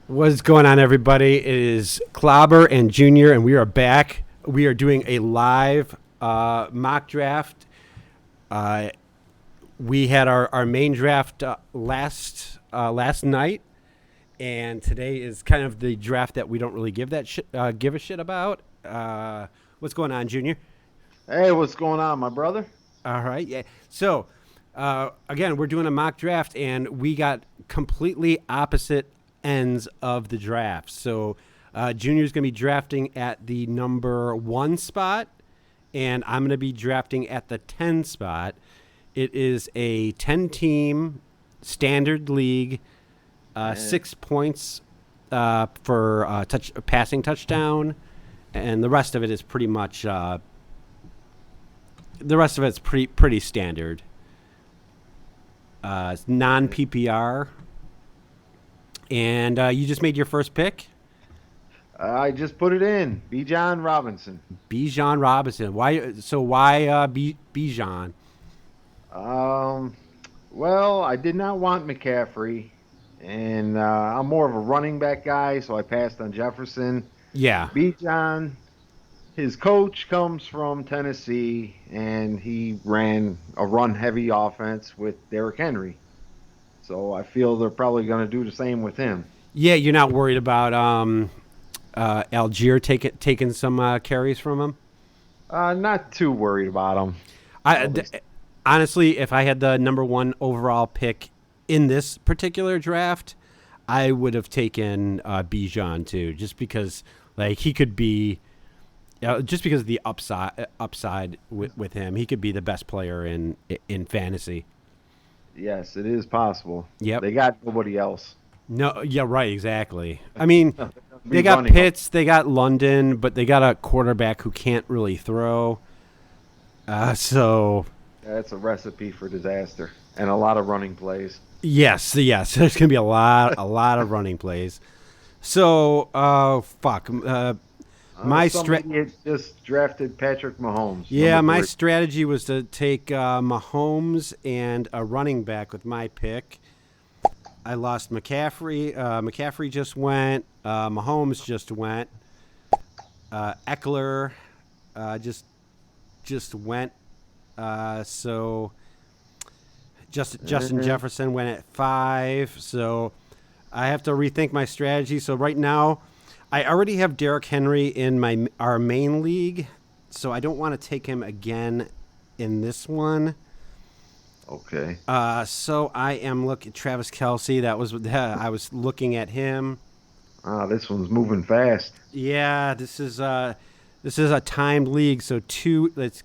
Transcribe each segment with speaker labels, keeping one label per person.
Speaker 1: What's going on, everybody? It is Clobber and Junior, and we are back. We are doing a live mock draft. Uh, we had our main draft last night, and today is kind of the draft that we don't really give a shit about. What's going on, Junior?
Speaker 2: Hey, what's going on, my brother?
Speaker 1: All right, yeah. So, again, we're doing a mock draft, and we got completely opposite ends of the draft. So, Junior's going to be drafting at the number 1 spot, and I'm going to be drafting at the 10 spot. It is a 10-team standard league,
Speaker 2: Eh,
Speaker 1: 6 points for passing touchdown, and the rest of it is pretty much the rest of it's pretty standard. It's non PPR, and you just made your first pick,
Speaker 2: I just put it in. Bijan Robinson.
Speaker 1: Bijan Robinson. Why? So why Bijan?
Speaker 2: Um, well, I did not want McCaffrey, and I'm more of a running back guy, so I passed on Jefferson.
Speaker 1: Yeah,
Speaker 2: Bijan, his coach comes from Tennessee, and he ran a run-heavy offense with Derrick Henry. So I feel they're probably going to do the same with him.
Speaker 1: yeah. You're not worried about Algier taking some carries from him.
Speaker 2: Not too worried about him.
Speaker 1: I
Speaker 2: Well,
Speaker 1: d-
Speaker 2: they,
Speaker 1: Honestly, if I had the number 1 overall pick in this particular draft, I would have taken Bijan too, just because like he could be. Just because of the upside with him, he could be the best player in fantasy.
Speaker 2: yes, it is possible.
Speaker 1: Yep.
Speaker 2: They got nobody else.
Speaker 1: No. Yeah. Right. Exactly. I mean,
Speaker 2: Be
Speaker 1: they got
Speaker 2: running.
Speaker 1: Pitts, they got London, but they got a quarterback who can't really throw. So
Speaker 2: That's a recipe for disaster and a lot of running plays.
Speaker 1: yes, there's gonna be a lot of running plays. So, fuck. My
Speaker 2: Some
Speaker 1: strat.
Speaker 2: idiot just drafted Patrick Mahomes,
Speaker 1: Yeah,
Speaker 2: number
Speaker 1: my
Speaker 2: three.
Speaker 1: strategy was to take Mahomes and a running back with my pick. I lost McCaffrey. McCaffrey just went. Mahomes just went. Eckler just went. So Justin
Speaker 2: Uh,
Speaker 1: Jefferson went at 5. So I have to rethink my strategy. So right now, I already have Derrick Henry in our main league. So I don't want to take him again in this one.
Speaker 2: okay.
Speaker 1: So I am looking Travis Kelsey. That was I was looking at him.
Speaker 2: This one's moving fast.
Speaker 1: Yeah, this is a timed league. So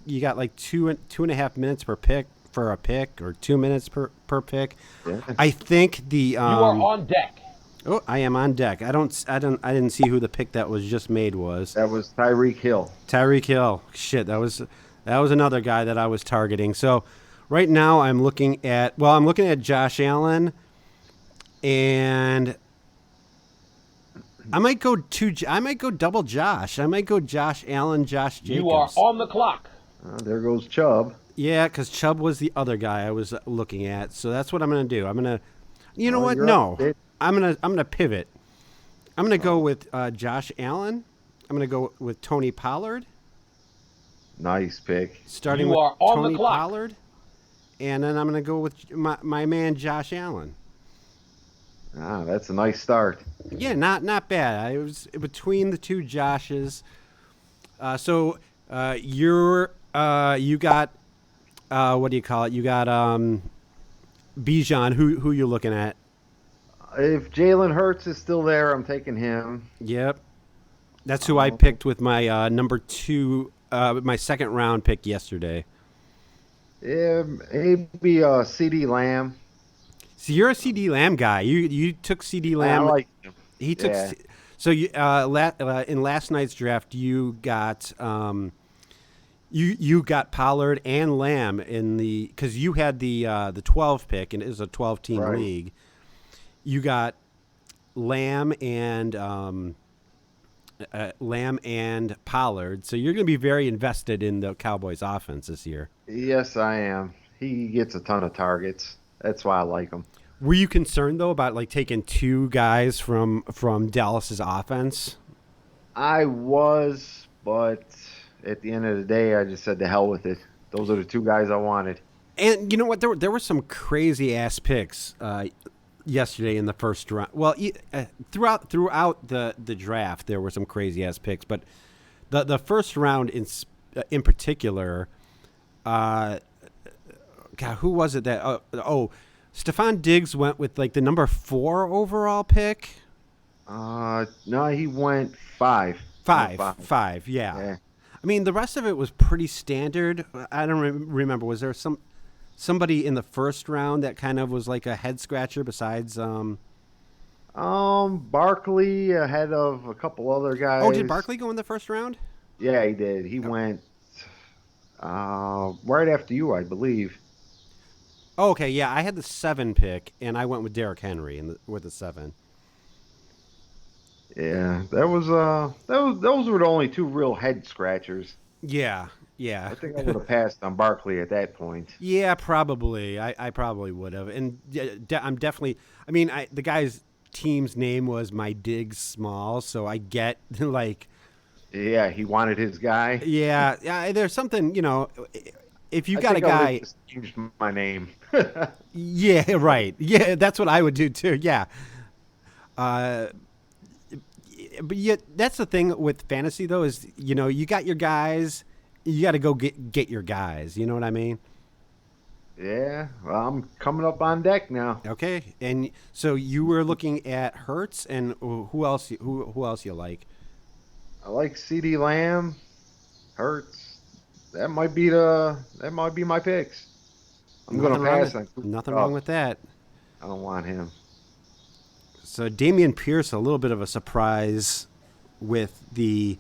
Speaker 1: you got like 2.5 minutes per pick for a pick, or 2 minutes per pick.
Speaker 2: Yeah.
Speaker 1: I think the
Speaker 3: You are on deck.
Speaker 1: oh, I am on deck. I didn't see who the pick that was just made was.
Speaker 2: That was Tyreek Hill.
Speaker 1: Tyreek Hill. Shit, that was another guy that I was targeting. So right now I'm looking at Josh Allen, and I might go double Josh. I might go Josh Allen, Josh
Speaker 3: You are
Speaker 1: Jacobs.
Speaker 3: on the clock.
Speaker 2: There goes Chubb.
Speaker 1: Yeah, because Chubb was the other guy I was looking at. So that's what I'm gonna do. You know what?
Speaker 2: You're up,
Speaker 1: No,
Speaker 2: bitch.
Speaker 1: I'm gonna pivot. I'm gonna go with Josh Allen. I'm gonna go with Tony Pollard,
Speaker 2: Nice pick.
Speaker 1: starting
Speaker 3: You
Speaker 1: with
Speaker 3: are on the
Speaker 1: Tony
Speaker 3: clock.
Speaker 1: Pollard, and then I'm gonna go with my man Josh Allen.
Speaker 2: That's a nice start.
Speaker 1: Yeah, not bad. I was between the two Joshes. So you got what do you call it? You got Bijan. Who you looking at?
Speaker 2: If Jalen Hurts is still there, I'm taking him.
Speaker 1: Yep, that's who I
Speaker 2: Um,
Speaker 1: picked with my number 2, my second round pick yesterday.
Speaker 2: yeah, maybe CD Lamb.
Speaker 1: So you're a CD Lamb guy. You took CD
Speaker 2: I
Speaker 1: Lamb.
Speaker 2: like him.
Speaker 1: He took.
Speaker 2: Yeah.
Speaker 1: So in last night's draft, you got Pollard and Lamb in because you had the 12 pick, and it was a 12-team
Speaker 2: Right.
Speaker 1: league. You got Lamb and Pollard, so you're going to be very invested in the Cowboys' offense this year.
Speaker 2: Yes, I am. He gets a ton of targets. That's why I like him.
Speaker 1: Were you concerned though about like taking two guys from Dallas's offense?
Speaker 2: I was, but at the end of the day, I just said to hell with it. Those are the two guys I wanted.
Speaker 1: And you know what? There were some crazy ass picks yesterday in the first round. Well, throughout the draft, there were some crazy ass picks, but the first round in particular, uh, God, who was it that? Stephon Diggs went with like the number 4 overall pick.
Speaker 2: No, he went five. He went
Speaker 1: Five,
Speaker 2: five.
Speaker 1: five, yeah.
Speaker 2: Yeah,
Speaker 1: I mean, the rest of it was pretty standard. I don't remember. Was there somebody in the first round that kind of was like a head scratcher besides?
Speaker 2: Barkley ahead of a couple other
Speaker 1: Oh, did
Speaker 2: guys.
Speaker 1: Barkley go in the first round?
Speaker 2: Yeah, he did. He went right after you, I believe.
Speaker 1: Oh, okay, yeah. I had the 7 pick, and I went with Derrick Henry with the 7.
Speaker 2: Yeah, those were the only two real head scratchers.
Speaker 1: Yeah, yeah,
Speaker 2: I think I would have passed on Barkley at that point.
Speaker 1: yeah. Probably, I probably would have, and I'm definitely. I mean, the guy's team's name was my Diggs Small, so I get like,
Speaker 2: Yeah, he wanted his guy.
Speaker 1: yeah, yeah. There's something, if you
Speaker 2: I
Speaker 1: got a
Speaker 2: think I would have
Speaker 1: guy.
Speaker 2: just changed my name.
Speaker 1: Yeah, right. Yeah, that's what I would do too. Yeah. Uh, but yet, that's the thing with fantasy though is you got your guys, you got to go get your guys. You know what I mean?
Speaker 2: Yeah, well, I'm coming up on deck now.
Speaker 1: Okay. And so you were looking at Hertz and who else? Who else you like?
Speaker 2: I like CD Lamb, Hurts. That might be my picks. I'm gonna
Speaker 1: Nothing wrong
Speaker 2: pass
Speaker 1: with
Speaker 2: on Cooper
Speaker 1: nothing wrong
Speaker 2: Kupp.
Speaker 1: with that.
Speaker 2: I don't want him.
Speaker 1: So Damian Pierce, a little bit of a surprise with the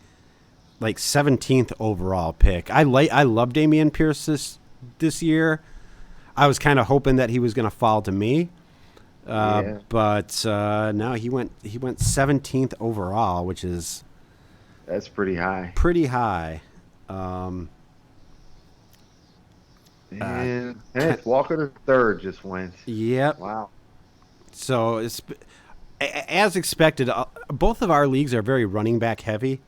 Speaker 1: like 17th overall pick. I love Damian Pierce this year. I was kind of hoping that he was going to fall to me,
Speaker 2: Yeah,
Speaker 1: but no, he went 17th overall, which is
Speaker 2: that's pretty high.
Speaker 1: pretty high. Um, uh,
Speaker 2: And it's Walker the third just went.
Speaker 1: yep.
Speaker 2: Wow.
Speaker 1: So as expected, both of our leagues are very running back heavy.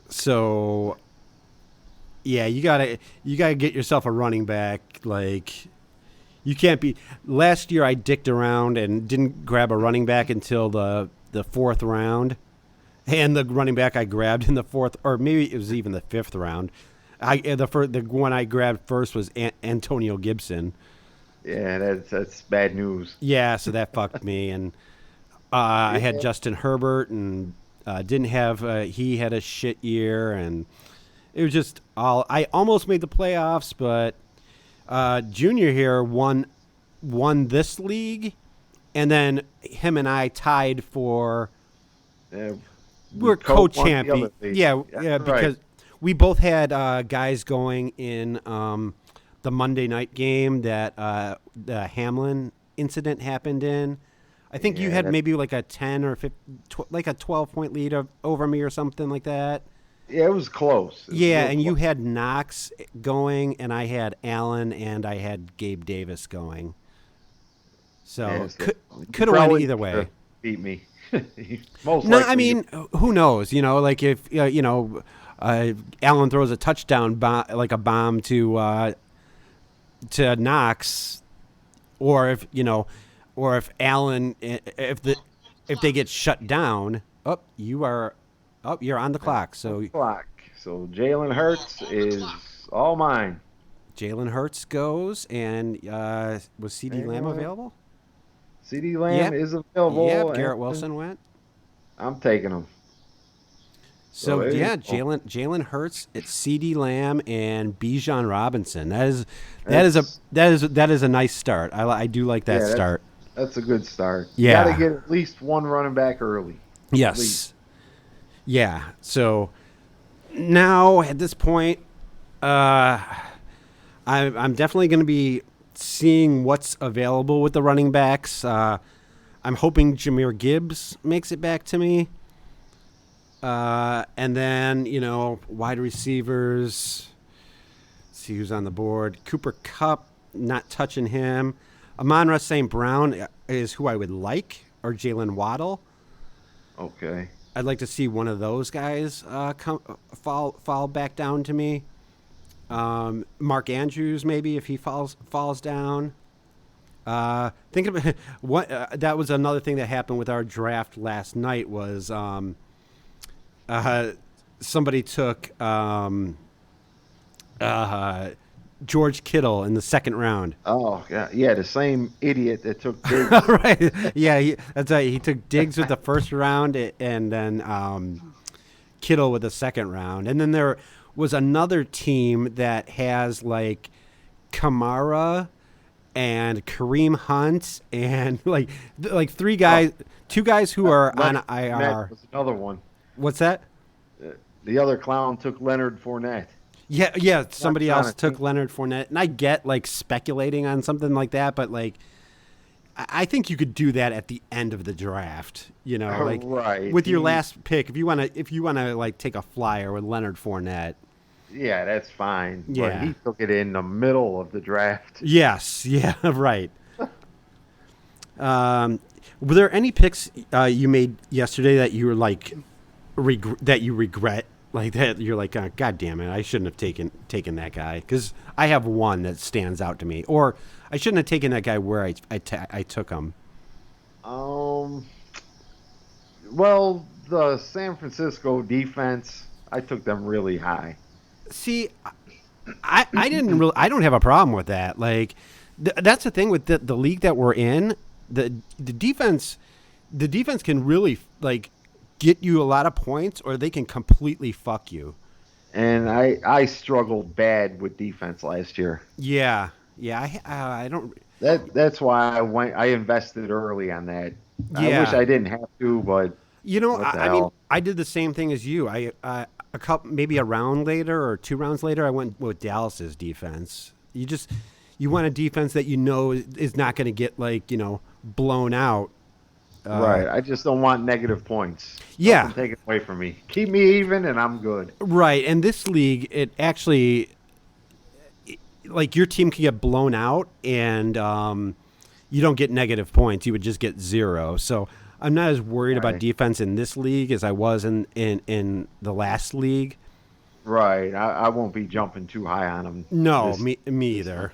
Speaker 1: So yeah, you gotta get yourself a running back. Like you can't be. Last year I dicked around and didn't grab a running back until the 4th round, and the running back I grabbed in the 4th, or maybe it was even the 5th round. The one I grabbed first was Antonio Gibson.
Speaker 2: Yeah, that's bad news.
Speaker 1: Yeah, so that fucked me, and I had
Speaker 2: Yeah.
Speaker 1: Justin Herbert, and didn't have. He had a shit year, and it was just all. I almost made the playoffs, but Junior here won this league, and then him and I tied for
Speaker 2: Yeah,
Speaker 1: we're
Speaker 2: won the
Speaker 1: co-champion.
Speaker 2: other league.
Speaker 1: Yeah,
Speaker 2: That's
Speaker 1: yeah,
Speaker 2: right.
Speaker 1: because we both had guys going in the Monday night game that the Hamlin incident happened in. I think you
Speaker 2: Yeah,
Speaker 1: had
Speaker 2: that's
Speaker 1: maybe like a 10 or 15, like a 12-point lead over me or something like that.
Speaker 2: yeah, it was close. It was
Speaker 1: Yeah,
Speaker 2: real
Speaker 1: and you
Speaker 2: close.
Speaker 1: had Knox going, and I had Allen, and I had Gabe Davis going.
Speaker 2: Yeah,
Speaker 1: So
Speaker 2: so you
Speaker 1: could have went
Speaker 2: probably
Speaker 1: either way.
Speaker 2: beat me. Most
Speaker 1: No, I
Speaker 2: likely you.
Speaker 1: mean, who knows? Like if Allen throws a touchdown like a bomb to Knox, or if Allen if they get shut down, you're on the clock. So
Speaker 2: Clock. So Jalen Hurts is all mine.
Speaker 1: Jalen Hurts goes, and was C.D. Lamb
Speaker 2: And
Speaker 1: available?
Speaker 2: CeeDee Lamb
Speaker 1: Yep,
Speaker 2: is available,
Speaker 1: yep. Garrett
Speaker 2: and
Speaker 1: Wilson went.
Speaker 2: I'm taking him. So
Speaker 1: So
Speaker 2: there you
Speaker 1: yeah,
Speaker 2: go.
Speaker 1: Jalen Hurts, it's C.D. Lamb and Bijan Robinson.
Speaker 2: That's
Speaker 1: That is a nice start. I do like that
Speaker 2: yeah,
Speaker 1: start.
Speaker 2: that's a good start. You got to
Speaker 1: Yeah.
Speaker 2: get at least one running back early, at least.
Speaker 1: Yes. Yeah. So now at this point, uh, I'm definitely going to be seeing what's available with the running backs. I'm hoping Jameer Gibbs makes it back to me. And then, wide receivers. See who's on the board. Cooper Kupp, not touching him. Amon-Ra St. Brown is who I would like, or Jalen Waddle.
Speaker 2: Okay.
Speaker 1: I'd like to see one of those guys fall back down to me. Mark Andrews, maybe if he falls down. Think of what that was another thing that happened with our draft last night was somebody took George Kittle in the second round.
Speaker 2: Oh, yeah, yeah, the same idiot that took Diggs.
Speaker 1: Right? Yeah, that's right. He took Diggs with the first round, and then Kittle with the second round, and then there was another team that has like Kamara and Kareem Hunt and like three guys, two guys who are on IR.
Speaker 2: Was another one.
Speaker 1: What's that?
Speaker 2: The other clown took Leonard Fournette.
Speaker 1: Yeah. Somebody else took
Speaker 2: team.
Speaker 1: Leonard Fournette, and I get like speculating on something like that, but like I think you could do that at the end of the draft. Like
Speaker 2: Right.
Speaker 1: with your last pick, if you wanna like take a flyer with Leonard Fournette.
Speaker 2: Yeah, that's fine.
Speaker 1: Yeah.
Speaker 2: But he took it in the middle of the draft.
Speaker 1: Yes. Yeah. Right. Were there any picks you made yesterday that you were like that you regret? Like that, you're like, God damn it! I shouldn't have taken that guy, because I have one that stands out to me, or I shouldn't have taken that guy where I took him.
Speaker 2: Well, the San Francisco defense, I took them really high.
Speaker 1: See, I didn't really. I don't have a problem with that. Like, that's the thing with the league that we're in. The defense can really like get you a lot of points, or they can completely fuck you.
Speaker 2: And I struggled bad with defense last year.
Speaker 1: Yeah. I don't.
Speaker 2: That's why I invested early on that.
Speaker 1: Yeah.
Speaker 2: I wish I didn't have to, but what the
Speaker 1: I mean,
Speaker 2: hell?
Speaker 1: I did the same thing as you. A couple, maybe a round later or 2 rounds later, I went with Dallas's defense. You want a defense that is not going to get blown out.
Speaker 2: Right. I just don't want negative points.
Speaker 1: Yeah.
Speaker 2: Nothing taken away from me. Keep me even, and I'm good.
Speaker 1: Right. And this league, it actually, like, your team can get blown out, and you don't get negative points. You would just get 0. So I'm not as worried about defense in this league as I was in the last league.
Speaker 2: Right. I won't be jumping too high on them.
Speaker 1: No, me either.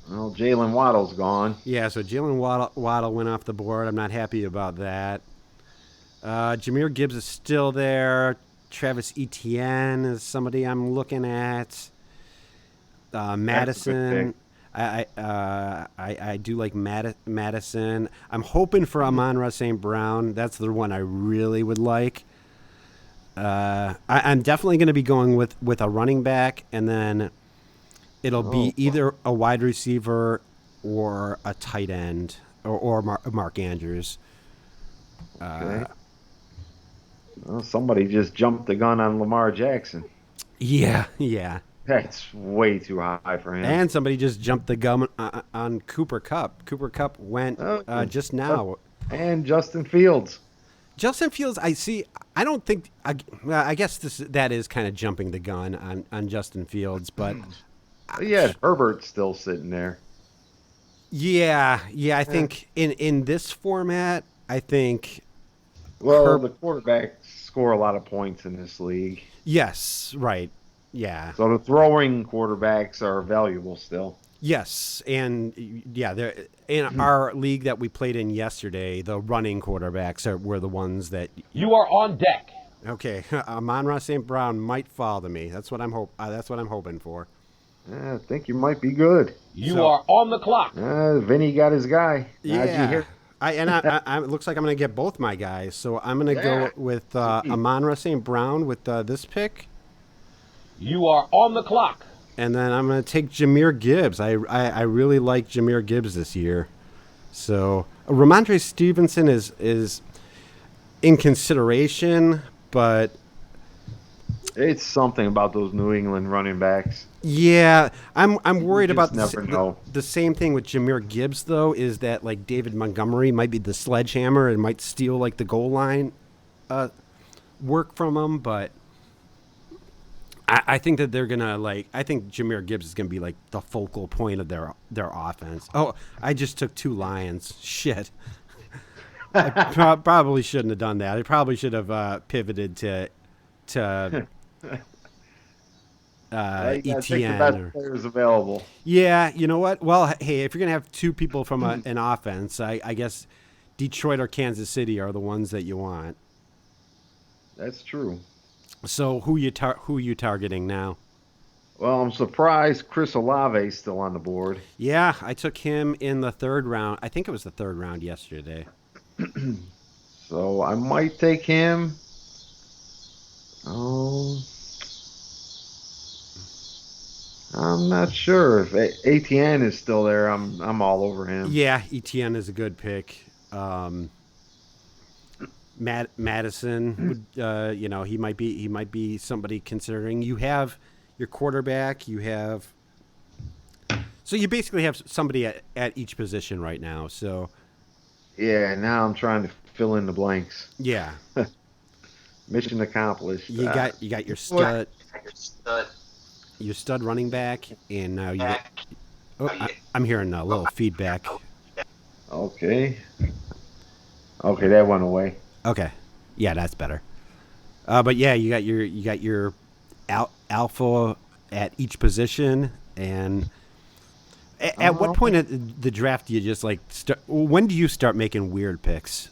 Speaker 2: Well, Jalen Waddle's gone.
Speaker 1: Yeah, so Jalen Waddle went off the board. I'm not happy about that. Jahmyr Gibbs is still there. Travis Etienne is somebody I'm looking at. Madison. I do like Madison. I'm hoping for Amon-Ra St. Brown. That's the one I really would like. I'm definitely going to be going with a running back, and then it'll be either a wide receiver or a tight end or Mark Andrews.
Speaker 2: Okay. Well, somebody just jumped the gun on Lamar Jackson.
Speaker 1: Yeah.
Speaker 2: That's way too high for him.
Speaker 1: And somebody just jumped the gun on Cooper Kupp. Cooper Kupp went just now.
Speaker 2: And Justin Fields.
Speaker 1: Justin Fields, I see. I don't think. I guess that is kind of jumping the gun on Justin Fields, but
Speaker 2: yeah, Herbert's still sitting there.
Speaker 1: Yeah. I think in this format, I think.
Speaker 2: Well, the quarterbacks score a lot of points in this league.
Speaker 1: Yes, right. Yeah.
Speaker 2: So the throwing quarterbacks are valuable still.
Speaker 1: Yes, and yeah, in our league that we played in yesterday, the running quarterbacks were the ones that
Speaker 3: you are on deck.
Speaker 1: Okay, Amon-Ra St. Brown might fall to me. That's what I'm hoping for.
Speaker 2: I think you might be good.
Speaker 3: You are on the clock.
Speaker 2: Vinny got his guy.
Speaker 1: Yeah. It looks like I'm going to get both my guys. So I'm going to go with Amon-Ra St. Brown with this pick.
Speaker 3: You are on the clock.
Speaker 1: And then I'm going to take Jahmyr Gibbs. I really like Jahmyr Gibbs this year. So Ramondre Stevenson is in consideration, but
Speaker 2: it's something about those New England running backs.
Speaker 1: Yeah, I'm worried about
Speaker 2: the
Speaker 1: same thing with Jahmyr Gibbs, though, is that like David Montgomery might be the sledgehammer and might steal like the goal line work from him, but I think that they're gonna like. I think Jahmyr Gibbs is gonna be like the focal point of their offense. Oh, I just took 2 Lions. Shit. I probably shouldn't have done that. I probably should have pivoted to
Speaker 2: You gotta take the
Speaker 1: ETN
Speaker 2: best
Speaker 1: or
Speaker 2: players available.
Speaker 1: yeah. You know what? Well, hey, if you're gonna have 2 people from an offense, I guess Detroit or Kansas City are the ones that you want.
Speaker 2: That's true.
Speaker 1: So who you targeting now?
Speaker 2: Well, I'm surprised Chris Olave is still on the board.
Speaker 1: Yeah, I took him in the 3rd round. I think it was the 3rd round yesterday.
Speaker 2: So I might take him. Oh, I'm not sure if ATN is still there. I'm all over him.
Speaker 1: Yeah, ETN is a good pick. Madison would, he might be somebody considering. You have your quarterback. So you basically have somebody at each position right now. So
Speaker 2: Yeah, now I'm trying to fill in the blanks.
Speaker 1: yeah,
Speaker 2: Mission accomplished.
Speaker 1: you got your stud running back, and now you. Oh, I'm hearing a little feedback.
Speaker 2: Okay. Okay, that went away.
Speaker 1: Okay, yeah, that's better. But yeah, you got your alpha at each position, and at what point of the draft do you just like start? When do you start making weird picks?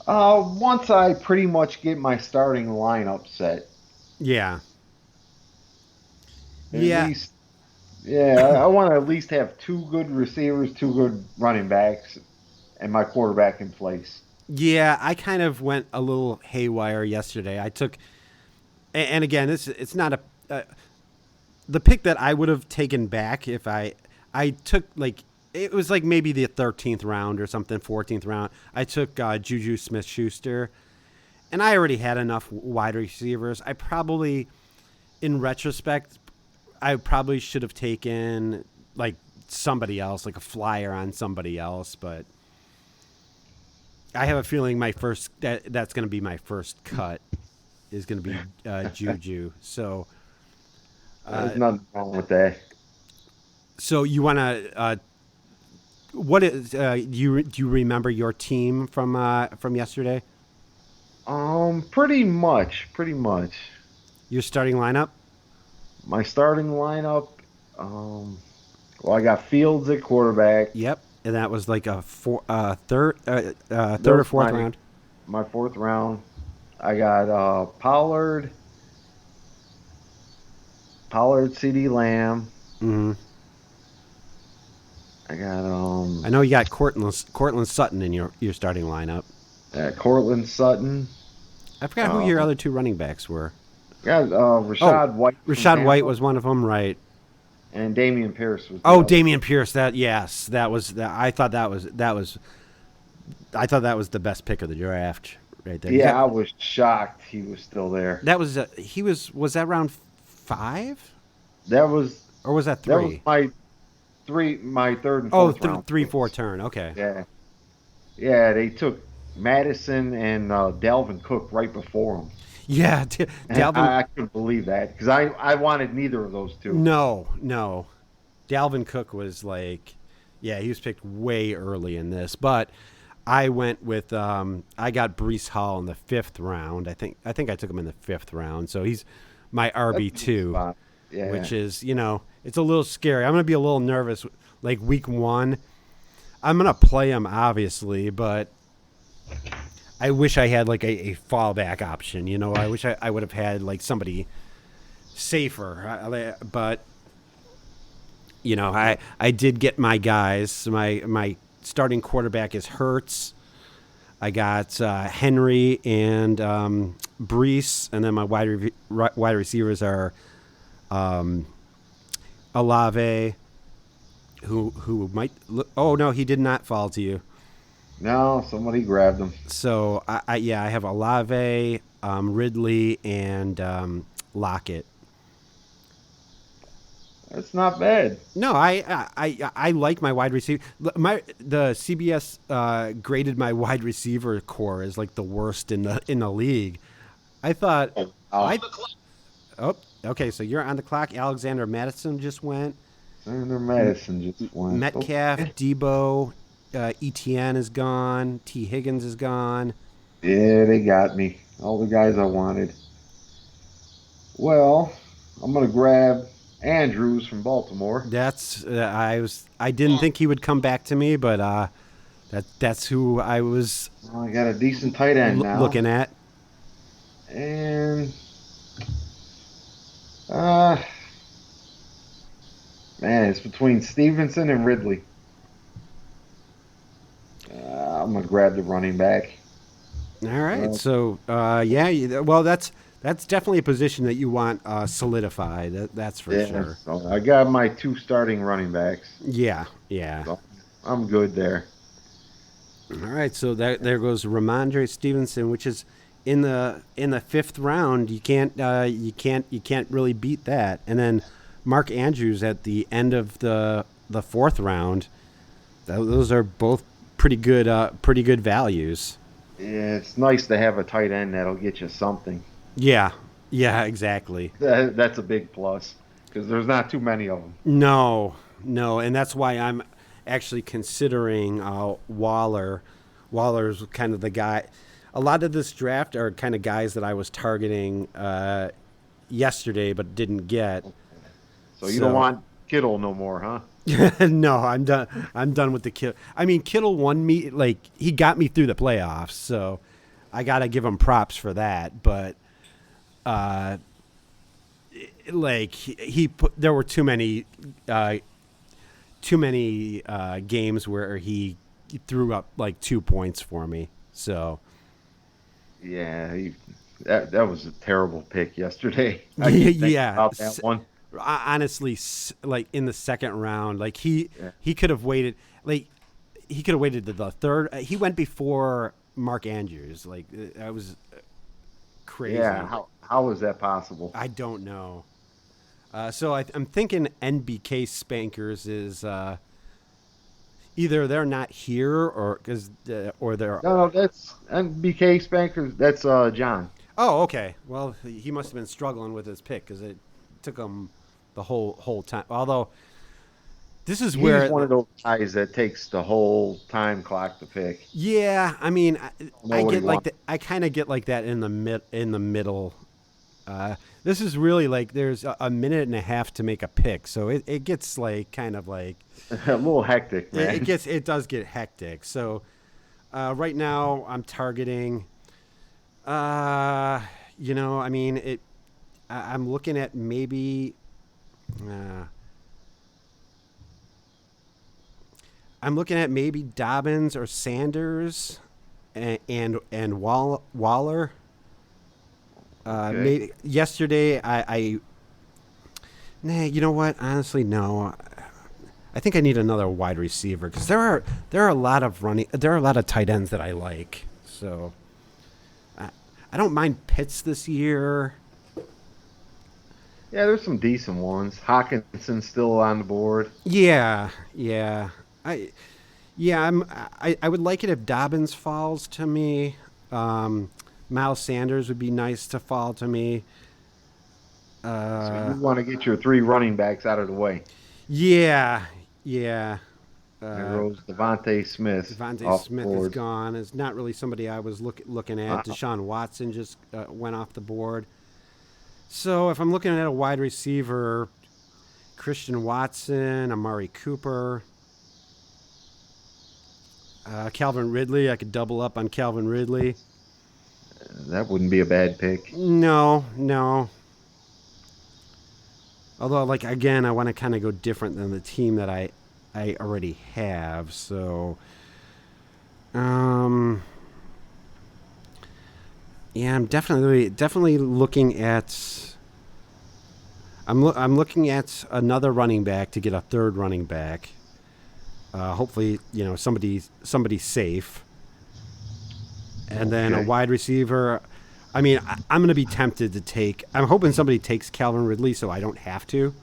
Speaker 2: Once I pretty much get my starting lineup set,
Speaker 1: Yeah,
Speaker 2: at
Speaker 1: yeah,
Speaker 2: least, yeah, I want to at least have 2 good receivers, 2 good running backs, and my quarterback in place.
Speaker 1: yeah. I kind of went a little haywire yesterday. I took, and again, it's not the pick that I would have taken back if I took like it was like maybe the 13th round or something, 14th round. I took Juju Smith-Schuster, and I already had enough wide receivers. I probably, in retrospect, I probably should have taken like somebody else, like a flyer on somebody else. But I have a feeling that's going to be my first cut is going to be Juju. So.
Speaker 2: There's nothing wrong with that.
Speaker 1: So you want to? What is? Do you remember your team from yesterday?
Speaker 2: Pretty much, pretty much.
Speaker 1: Your starting lineup?
Speaker 2: My starting lineup. Well, I got Fields at quarterback.
Speaker 1: Yep. And that was like a third
Speaker 2: That
Speaker 1: or
Speaker 2: was
Speaker 1: fourth round.
Speaker 2: my 4th round. I got Pollard, CD Lamb.
Speaker 1: Mm-hmm.
Speaker 2: I got
Speaker 1: I know you got Cortland Sutton in your starting lineup.
Speaker 2: Cortland Sutton.
Speaker 1: I forgot who your other 2 running backs were.
Speaker 2: Got Rashad White. from
Speaker 1: Rashad White
Speaker 2: Tampa,
Speaker 1: was one of them, right?
Speaker 2: and Damian Pierce was.
Speaker 1: Oh, Damian Pierce. That was that. I thought that was the best pick of the draft right there.
Speaker 2: Yeah, I was shocked he was still there.
Speaker 1: That was was that round 5
Speaker 2: That was
Speaker 1: or was that 3?
Speaker 2: that was my 3rd and 4th
Speaker 1: Oh,
Speaker 2: round.
Speaker 1: 3-4 turn. Okay.
Speaker 2: Yeah, yeah. They took Madison and Dalvin Cook right before him.
Speaker 1: Yeah,
Speaker 2: And
Speaker 1: Dalvin.
Speaker 2: I couldn't believe that because I wanted neither of those 2.
Speaker 1: No. Dalvin Cook was like, yeah, he was picked way early in this, but I went with I got Brees Hall in the 5th round. I think I took him in the 5th round, so he's my RB2,
Speaker 2: Yeah.
Speaker 1: which is it's a little scary. I'm gonna be a little nervous. Like week 1, I'm gonna play him obviously, but I wish I had like a fallback option. I wish I would have had like somebody safer. But I did get my guys. My starting quarterback is Hurts. I got Henry and Brees, and then my wide receivers are Olave, who might. Oh no, he did not fall to you.
Speaker 2: No, somebody grabbed him.
Speaker 1: So I have Olave, Ridley, and Lockett.
Speaker 2: That's not bad.
Speaker 1: No, I like my wide receiver. The CBS graded my wide receiver core as like the worst in the league. I thought Oh, okay. So you're on the clock. Alexander Madison just went.
Speaker 2: Senator Madison just went.
Speaker 1: Metcalf,
Speaker 2: Okay.
Speaker 1: Debo, ETN is gone. T. Higgins is gone.
Speaker 2: Yeah, they got me. All the guys I wanted. Well, I'm gonna grab Andrews from Baltimore.
Speaker 1: That's I didn't think he would come back to me, but that's who I was
Speaker 2: Well, I got a decent tight end now,
Speaker 1: looking at.
Speaker 2: and uh, man, it's between Stevenson and Ridley. I'm gonna grab the running back.
Speaker 1: All right,
Speaker 2: Uh,
Speaker 1: so yeah, well that's definitely a position that you want solidified. That's for
Speaker 2: yeah,
Speaker 1: sure.
Speaker 2: so I got my two starting running backs,
Speaker 1: Yeah, yeah.
Speaker 2: so I'm good there.
Speaker 1: All right, so there goes Ramondre Stevenson, which is in the fifth round. You can't really beat that. And then Mark Andrews at the end of the fourth round. Those are both pretty good values.
Speaker 2: Yeah, it's nice to have a tight end that'll get you something.
Speaker 1: Yeah, yeah, exactly.
Speaker 2: That's a big plus because there's not too many of them.
Speaker 1: No, no, and that's why I'm actually considering Waller. Waller's kind of the guy. A lot of this draft are kind of guys that I was targeting yesterday, but didn't get.
Speaker 2: So you don't
Speaker 1: So
Speaker 2: want Kittle no more, huh?
Speaker 1: no, I'm done. I'm done with the Kittle. I mean, Kittle won me. Like he got me through the playoffs, so I gotta give him props for that. But like he put, there were too many games where he threw up like 2 points for me. So
Speaker 2: Yeah, that was a terrible pick yesterday. I keep thinking
Speaker 1: yeah,
Speaker 2: about that one.
Speaker 1: honestly, like in the second round, like
Speaker 2: Yeah,
Speaker 1: he could have waited, like he could have waited to the third. He went before Mark Andrews. Like that was
Speaker 2: yeah.
Speaker 1: crazy.
Speaker 2: How is that possible?
Speaker 1: I don't know. So I'm thinking NBK Spankers is either they're not here or they're.
Speaker 2: No, that's NBK Spankers. That's John.
Speaker 1: Oh, okay. Well, he must have been struggling with his pick because it took him the whole time. Although this is
Speaker 2: He's
Speaker 1: where,
Speaker 2: one of those guys that takes the whole time clock to pick.
Speaker 1: yeah. I mean, I
Speaker 2: Know what he
Speaker 1: get like
Speaker 2: wants.
Speaker 1: that. I kind of get like that in the middle. This is really like there's a minute and a half to make a pick, so it gets like kind of like
Speaker 2: A little hectic, man.
Speaker 1: it does get hectic. So right now I'm targeting. I mean it. I'm looking at maybe. Uh, I'm looking at maybe Dobbins or Sanders, and Waller.
Speaker 2: Okay.
Speaker 1: Maybe yesterday I nah. You know what? Honestly, no. I think I need another wide receiver because there are a lot of tight ends that I like. So I don't mind Pitts this year.
Speaker 2: Yeah, there's some decent ones. Hawkinson's still on the board.
Speaker 1: Yeah, yeah. I yeah, I would like it if Dobbins falls to me. Miles Sanders would be nice to fall to me.
Speaker 2: So you
Speaker 1: Uh,
Speaker 2: want to get your three running backs out of the way.
Speaker 1: yeah, yeah.
Speaker 2: There
Speaker 1: Uh,
Speaker 2: goes Devontae Smith
Speaker 1: Devontae
Speaker 2: off the
Speaker 1: Smith is
Speaker 2: board.
Speaker 1: gone. It's not really somebody I was looking at.
Speaker 2: Wow.
Speaker 1: Deshaun Watson just went off the board. So if I'm looking at a wide receiver, Christian Watson, Amari Cooper, Calvin Ridley, I could double up on Calvin Ridley.
Speaker 2: That wouldn't be a bad pick.
Speaker 1: No, no. Although, like again, I want to kind of go different than the team that I already have. So, um, yeah, I'm definitely looking at. I'm looking at another running back to get a third running back. Hopefully, somebody safe, and then a
Speaker 2: Okay.
Speaker 1: wide receiver. I mean, I'm going to be tempted to take. I'm hoping somebody takes Calvin Ridley, so I don't have to.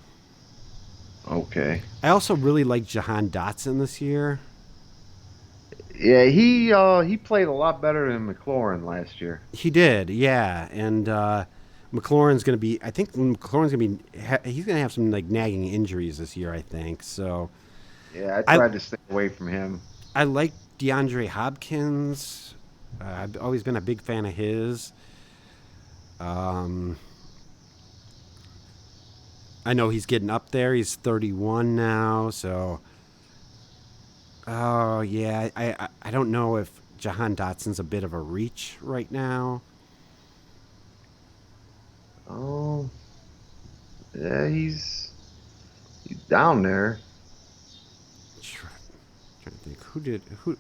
Speaker 2: Okay.
Speaker 1: I also really like Jahan Dotson this year.
Speaker 2: Yeah, he played a lot better than McLaurin last year.
Speaker 1: He did, yeah, and McLaurin's going to be. I think McLaurin's going to be. He's going to have some like nagging injuries this year. I think so.
Speaker 2: Yeah, I
Speaker 1: I
Speaker 2: tried to stay away from him.
Speaker 1: I like DeAndre Hopkins. I've always been a big fan of his. Um, I know he's getting up there. He's 31 now, so oh yeah, I don't know if Jahan Dotson's a bit of a reach right now.
Speaker 2: Oh, yeah, he's down there.
Speaker 1: Trying to think who.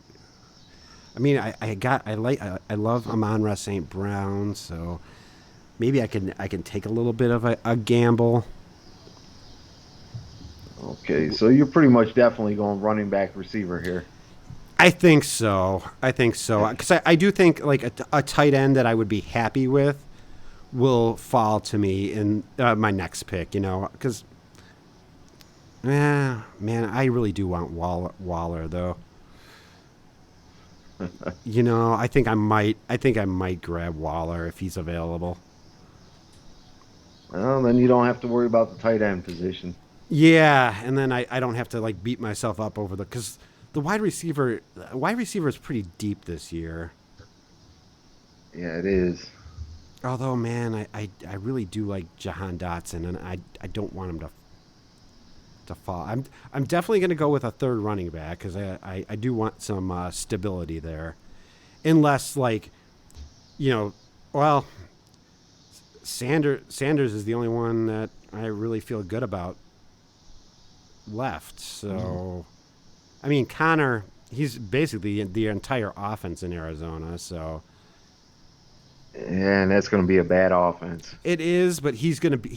Speaker 1: I mean, I love Amon-Ra St. Brown, so maybe I can take a little bit of a gamble.
Speaker 2: Okay, so you're pretty much definitely going running back receiver here.
Speaker 1: I think so. I think so
Speaker 2: Yeah.
Speaker 1: because I do think like a tight end that I would be happy with will fall to me in my next pick. Because man, I really do want Waller though. I think I might grab Waller if he's available.
Speaker 2: Well, then you don't have to worry about the tight end position.
Speaker 1: Yeah, and then I don't have to like beat myself up over because the wide receiver is pretty deep this year.
Speaker 2: Yeah, it is.
Speaker 1: Although man, I really do like Jahan Dotson and I don't want him to fall. I'm definitely going to go with a third running back because I do want some stability there, unless like you know, well Sanders is the only one that I really feel good about left.
Speaker 2: Mhm.
Speaker 1: So I mean Connor, he's basically the entire offense in Arizona. So
Speaker 2: And that's going to be a bad offense.
Speaker 1: it is, but he's gonna be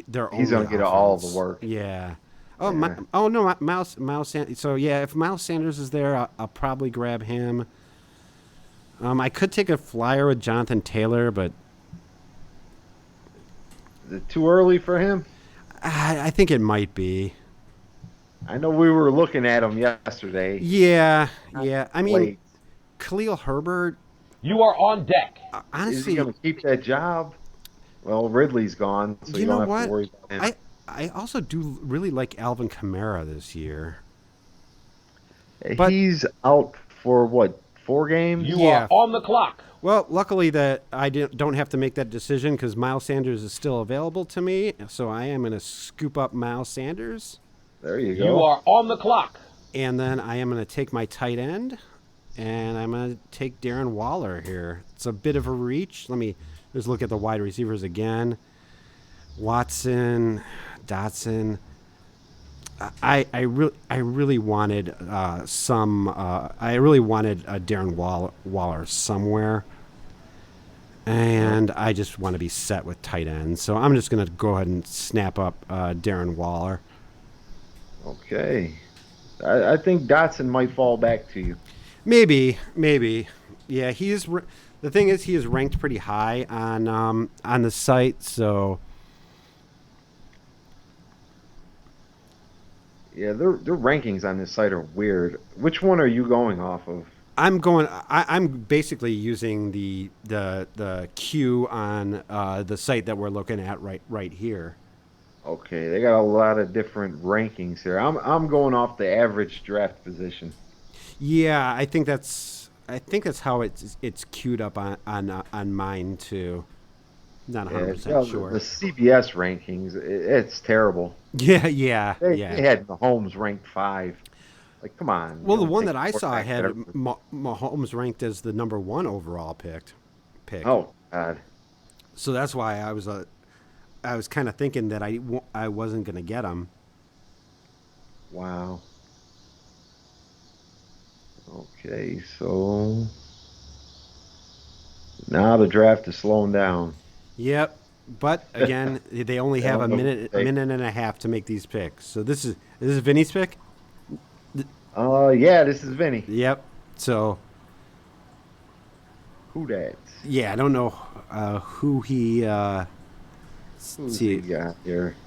Speaker 1: their
Speaker 2: He's
Speaker 1: only
Speaker 2: going to get all the
Speaker 1: offense.
Speaker 2: work.
Speaker 1: Yeah. Oh,
Speaker 2: Yeah.
Speaker 1: oh no, Miles. So yeah, if Miles Sanders is there, I'll probably grab him. I could take a flyer with Jonathan Taylor, but
Speaker 2: Is it too early for him?
Speaker 1: I think it might be.
Speaker 2: I know we were looking at him yesterday.
Speaker 1: Yeah,
Speaker 2: Not
Speaker 1: yeah. I mean,
Speaker 2: late.
Speaker 1: Khalil Herbert.
Speaker 3: You are on deck.
Speaker 2: Is he
Speaker 1: Honestly,
Speaker 2: going to keep that job? Well, Ridley's gone, so
Speaker 1: you
Speaker 2: you
Speaker 1: know
Speaker 2: don't have to
Speaker 1: what?
Speaker 2: worry about him.
Speaker 1: I also do really like Alvin Kamara this year. But
Speaker 2: He's out for what, 4 games?
Speaker 3: You are
Speaker 1: yeah,
Speaker 3: on the clock.
Speaker 1: well, luckily that I don't have to make that decision because Miles Sanders is still available to me. So I am going to scoop up Miles Sanders,
Speaker 2: There you
Speaker 3: You
Speaker 2: go.
Speaker 3: are on the clock.
Speaker 1: and then I am going to take my tight end, and I'm going to take Darren Waller here. It's a bit of a reach. Let me just look at the wide receivers again. Watson, Dotson. I really wanted I really wanted Darren Waller somewhere, and I just want to be set with tight ends. So I'm just gonna go ahead and snap up Darren Waller.
Speaker 2: Okay. I think Dotson might fall back to you.
Speaker 1: Maybe, yeah. The thing is he is ranked pretty high on the site. So
Speaker 2: Yeah, their rankings on this site are weird. Which one are you going off of?
Speaker 1: I'm basically using the queue on the site that we're looking at right here.
Speaker 2: Okay, they got a lot of different rankings here. I'm going off the average draft position.
Speaker 1: Yeah, I think that's how it's queued up on mine too. Not
Speaker 2: Yeah,
Speaker 1: 100%
Speaker 2: the
Speaker 1: sure.
Speaker 2: CBS rankings, it's terrible.
Speaker 1: Yeah, yeah,
Speaker 2: They
Speaker 1: yeah.
Speaker 2: had Mahomes ranked 5. Like, come on, you
Speaker 1: Well, the
Speaker 2: don't
Speaker 1: one
Speaker 2: take
Speaker 1: that I saw
Speaker 2: quarterbacks
Speaker 1: had
Speaker 2: ever.
Speaker 1: Mahomes ranked as the number one overall pick.
Speaker 2: Oh God,
Speaker 1: So that's why I was kind of thinking that I wasn't gonna get him.
Speaker 2: wow. Okay, so now the draft is slowing down.
Speaker 1: Yep. But again, they only
Speaker 2: They
Speaker 1: have a
Speaker 2: don't know who
Speaker 1: minute
Speaker 2: to take.
Speaker 1: minute and a half to make these picks. So this is Vinny's pick.
Speaker 2: Yeah, this is Vinny.
Speaker 1: Yep. So
Speaker 2: Who dat?
Speaker 1: yeah, I don't know who he.
Speaker 2: Who's he
Speaker 1: See,
Speaker 2: got here?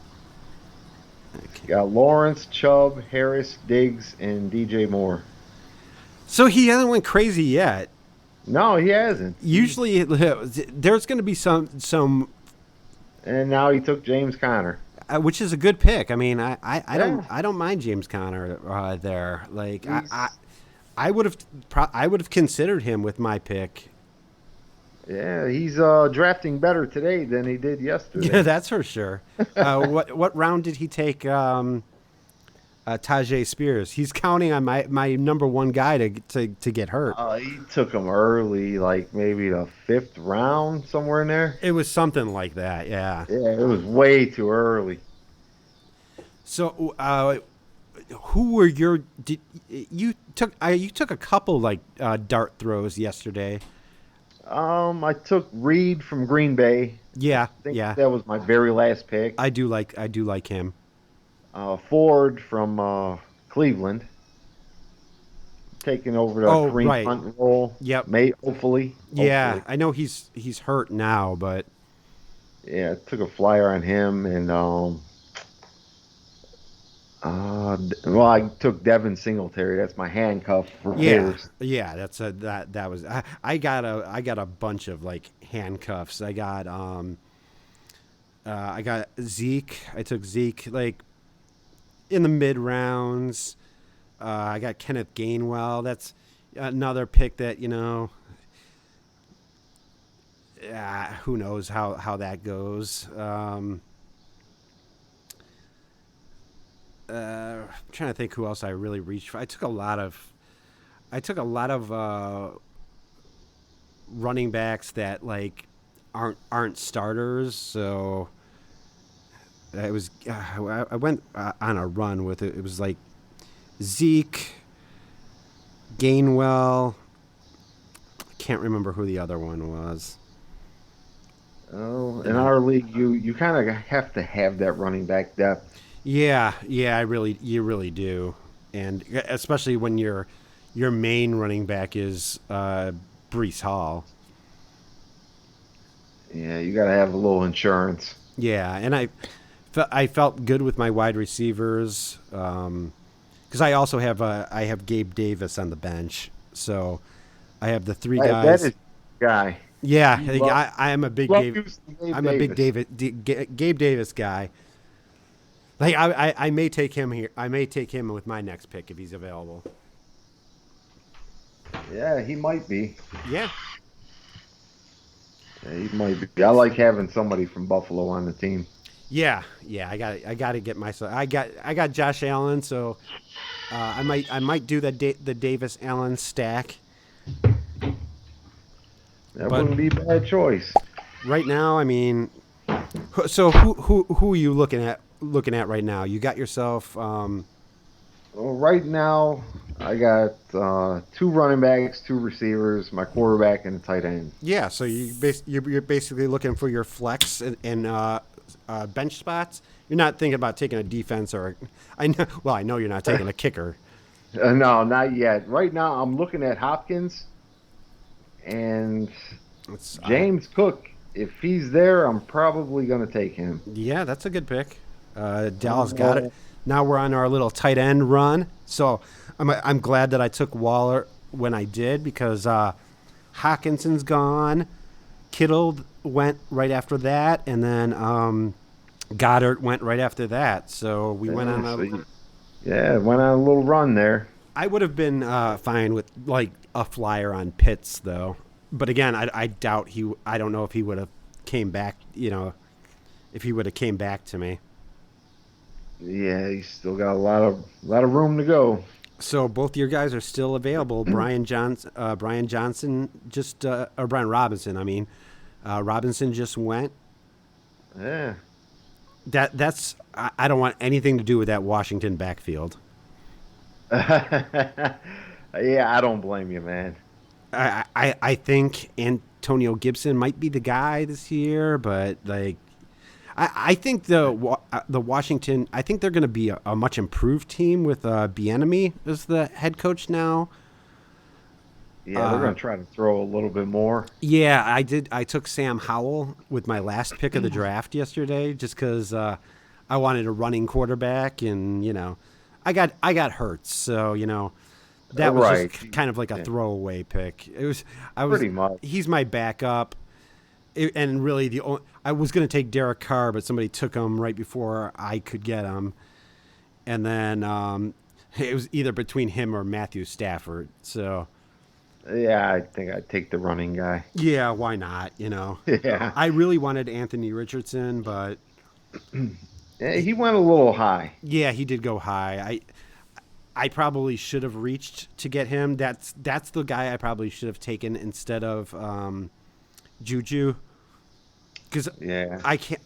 Speaker 1: okay.
Speaker 2: Got Lawrence, Chubb, Harris, Diggs, and DJ Moore.
Speaker 1: So he hasn't went crazy yet.
Speaker 2: No, he hasn't.
Speaker 1: Usually, there's going to be some,
Speaker 2: And now he took James Conner.
Speaker 1: which is a good pick. I mean,
Speaker 2: Yeah,
Speaker 1: I don't mind James Conner there. Like
Speaker 2: he's
Speaker 1: I would have I would have considered him with my pick.
Speaker 2: yeah, he's drafting better today than he did
Speaker 1: Yeah,
Speaker 2: yesterday.
Speaker 1: that's for sure. What round did he take? Tajay Spears. He's counting on my number one guy to get hurt.
Speaker 2: He took him early, like maybe the fifth round, somewhere in there.
Speaker 1: It was something like that. Yeah.
Speaker 2: Yeah, it was way too early.
Speaker 1: So, who were your? Did you took a couple like dart throws yesterday?
Speaker 2: I took Reed from Green Bay.
Speaker 1: Yeah,
Speaker 2: I think
Speaker 1: yeah.
Speaker 2: that was my very last pick.
Speaker 1: I do like him.
Speaker 2: Ford from Cleveland, taking over the
Speaker 1: Oh,
Speaker 2: Kareem
Speaker 1: right.
Speaker 2: Hunt role.
Speaker 1: Yep.
Speaker 2: May hopefully,
Speaker 1: Yeah,
Speaker 2: hopefully.
Speaker 1: I know he's hurt now, but
Speaker 2: Yeah, took a flyer on him, and well, I took Devin Singletary. That's my handcuff for
Speaker 1: yeah,
Speaker 2: Bears.
Speaker 1: yeah. That's a that was I got a bunch of like handcuffs. I got Zeke. I took Zeke like in the mid rounds. I got Kenneth Gainwell. That's another pick that who knows how that goes. I'm trying to think who else I really reached for. I took a lot of running backs that like aren't starters. So it was I went on a run with it. It was like Zeke, Gainwell. I can't remember who the other one was.
Speaker 2: Oh, in
Speaker 1: And I
Speaker 2: our league, you kind of have to have that running back depth.
Speaker 1: yeah, you really do, and especially when your main running back is Brees Hall.
Speaker 2: Yeah, you got to have a little insurance.
Speaker 1: Yeah, and I felt good with my wide receivers because I also have I have Gabe Davis on the bench, so I have the three
Speaker 2: That
Speaker 1: guys.
Speaker 2: is guy.
Speaker 1: Yeah,
Speaker 2: You love
Speaker 1: I am a big
Speaker 2: love using Dave
Speaker 1: I'm a big
Speaker 2: Davis.
Speaker 1: Gabe Davis guy. Like I may take him here. I may take him with my next pick if he's available.
Speaker 2: Yeah, he might be.
Speaker 1: Yeah,
Speaker 2: Yeah, he might be. I like having somebody from Buffalo on the team.
Speaker 1: yeah. I got to get myself. I got Josh Allen, so I might do the Davis Allen stack.
Speaker 2: That
Speaker 1: But
Speaker 2: wouldn't be a bad choice.
Speaker 1: right now, I mean, so who are you looking at right now? You got yourself.
Speaker 2: Well, right now, I got two running backs, two receivers, my quarterback, and a tight end.
Speaker 1: Yeah, so you're basically looking for your flex and bench spots. You're not thinking about taking a defense or I know. Well, I know you're not taking a kicker.
Speaker 2: No, not yet. Right now, I'm looking at Hopkins and
Speaker 1: It's
Speaker 2: James Cook. If he's there, I'm probably going to take him.
Speaker 1: yeah, that's a good pick. Dallas got it.
Speaker 2: Uh,
Speaker 1: Now we're on our little tight end run. So I'm glad that I took Waller when I did because Hawkinson's gone. Kittle went right after that, and then Goddard went right after that. So we went on
Speaker 2: yeah,
Speaker 1: a.
Speaker 2: yeah, went on a little run there.
Speaker 1: I would have been fine with like a flyer on Pitts though, but again, I doubt he. I don't know if he would have came back. If he would have came back to me.
Speaker 2: Yeah, he's still got a lot of room to go.
Speaker 1: So both your guys are still available. Brian Johnson just or Brian Robinson. I mean, Robinson just went.
Speaker 2: Yeah.
Speaker 1: That's I don't want anything to do with that Washington backfield.
Speaker 2: Yeah, I don't blame you, man.
Speaker 1: I think Antonio Gibson might be the guy this year, but like I think the Washington I think they're going to be a much improved team with Bieniemy as the head coach now.
Speaker 2: Yeah, they're going to try to throw a little bit more.
Speaker 1: Yeah, I did. I took Sam Howell with my last pick of the draft yesterday, just because I wanted a running quarterback, and I got Hurts, so that was just
Speaker 2: Right.
Speaker 1: kind of like a
Speaker 2: Yeah,
Speaker 1: throwaway pick. It was I was
Speaker 2: pretty much.
Speaker 1: he's my backup. And really I was going to take Derek Carr, but somebody took him right before I could get him. And then it was either between him or Matthew Stafford. So,
Speaker 2: Yeah, I think I'd take the running guy.
Speaker 1: yeah, why not,
Speaker 2: Yeah.
Speaker 1: I really wanted Anthony Richardson, but
Speaker 2: Yeah, he went a little high.
Speaker 1: yeah, he did go high. I probably should have reached to get him. That's the guy I probably should have taken instead of Juju, because
Speaker 2: Yeah.
Speaker 1: I can't.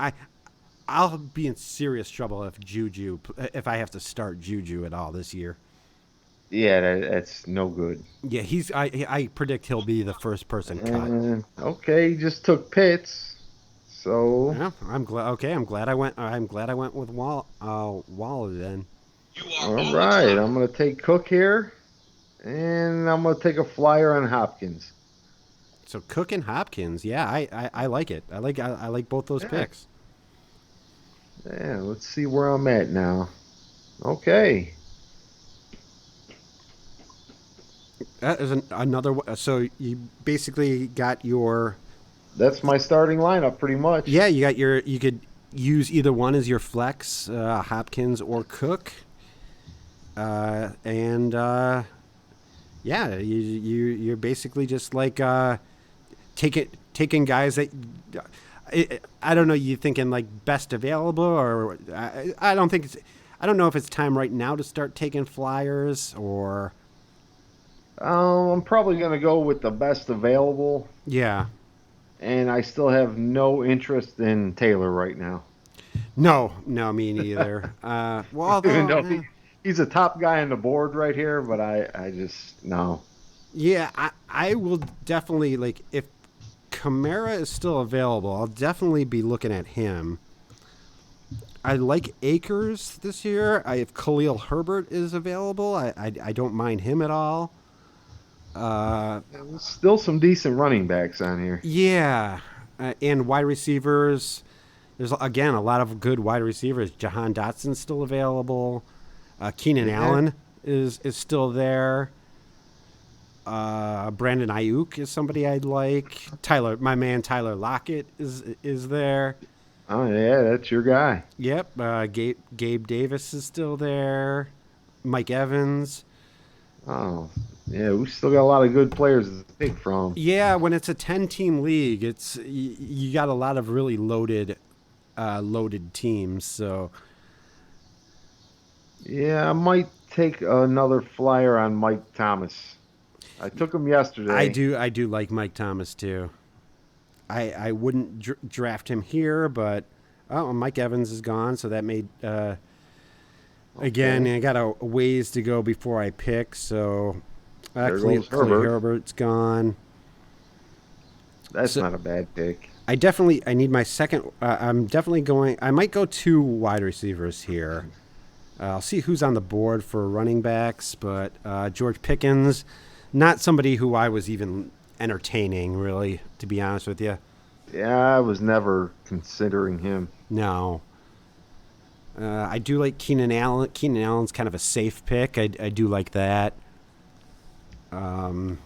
Speaker 1: I'll be in serious trouble if I have to start Juju at all this year.
Speaker 2: Yeah, that's no good.
Speaker 1: Yeah, I predict he'll be the first person cut.
Speaker 2: And okay, he just took Pitts. So,
Speaker 1: Yeah, I'm glad. Okay, I'm glad I went. I'm glad I went with Waller then.
Speaker 2: all right, I'm gonna take Cook here, and I'm gonna take a flyer on Hopkins.
Speaker 1: So Cook and Hopkins. Yeah, I like it. I like both those
Speaker 2: Yeah.
Speaker 1: picks.
Speaker 2: Yeah, let's see where I'm at now. Okay.
Speaker 1: That is another. So you basically got your.
Speaker 2: That's my starting lineup pretty much.
Speaker 1: Yeah, you got your. You could use either one as your flex, Hopkins or Cook. And yeah, you're basically just like taking guys that. I don't know. You thinking like best available, or I don't think it's. I don't know if it's time right now to start taking flyers or.
Speaker 2: I'm probably gonna go with the best available,
Speaker 1: Yeah.
Speaker 2: and I still have no interest in Taylor right now.
Speaker 1: No, me neither. Well,
Speaker 2: Even though
Speaker 1: although,
Speaker 2: he's a top guy on the board right here, but I just no.
Speaker 1: yeah, I will definitely like if Kamara is still available. I'll definitely be looking at him. I like Akers this year. If Khalil Herbert is available, I don't mind him at all.
Speaker 2: There's still some decent running backs on here.
Speaker 1: Yeah, and wide receivers. There's again a lot of good wide receivers. Jahan Dotson's still available. Keenan
Speaker 2: Yeah.
Speaker 1: Allen is still there. Brandon Ayuk is somebody I'd like. My man Tyler Lockett is there.
Speaker 2: Oh yeah, that's your guy.
Speaker 1: Yep. Gabe Davis is still there. Mike Evans.
Speaker 2: Oh yeah, we still got a lot of good players to pick from.
Speaker 1: Yeah, when it's a 10-team league, you got a lot of really loaded teams. So
Speaker 2: Yeah, I might take another flyer on Mike Thomas. I took him yesterday.
Speaker 1: I do like Mike Thomas too. I wouldn't draft him here, but Mike Evans is gone, so that made again I got a ways to go before I pick. So
Speaker 2: There goes Herbert.
Speaker 1: Herbert's gone.
Speaker 2: That's not a bad pick.
Speaker 1: I need my second. I'm definitely going. I might go 2 wide receivers here. I'll see who's on the board for running backs, but George Pickens, not somebody who I was even entertaining, really, to be honest with you.
Speaker 2: Yeah, I was never considering him.
Speaker 1: No. I do like Keenan Allen. Keenan Allen's kind of a safe pick. I do like that. I'm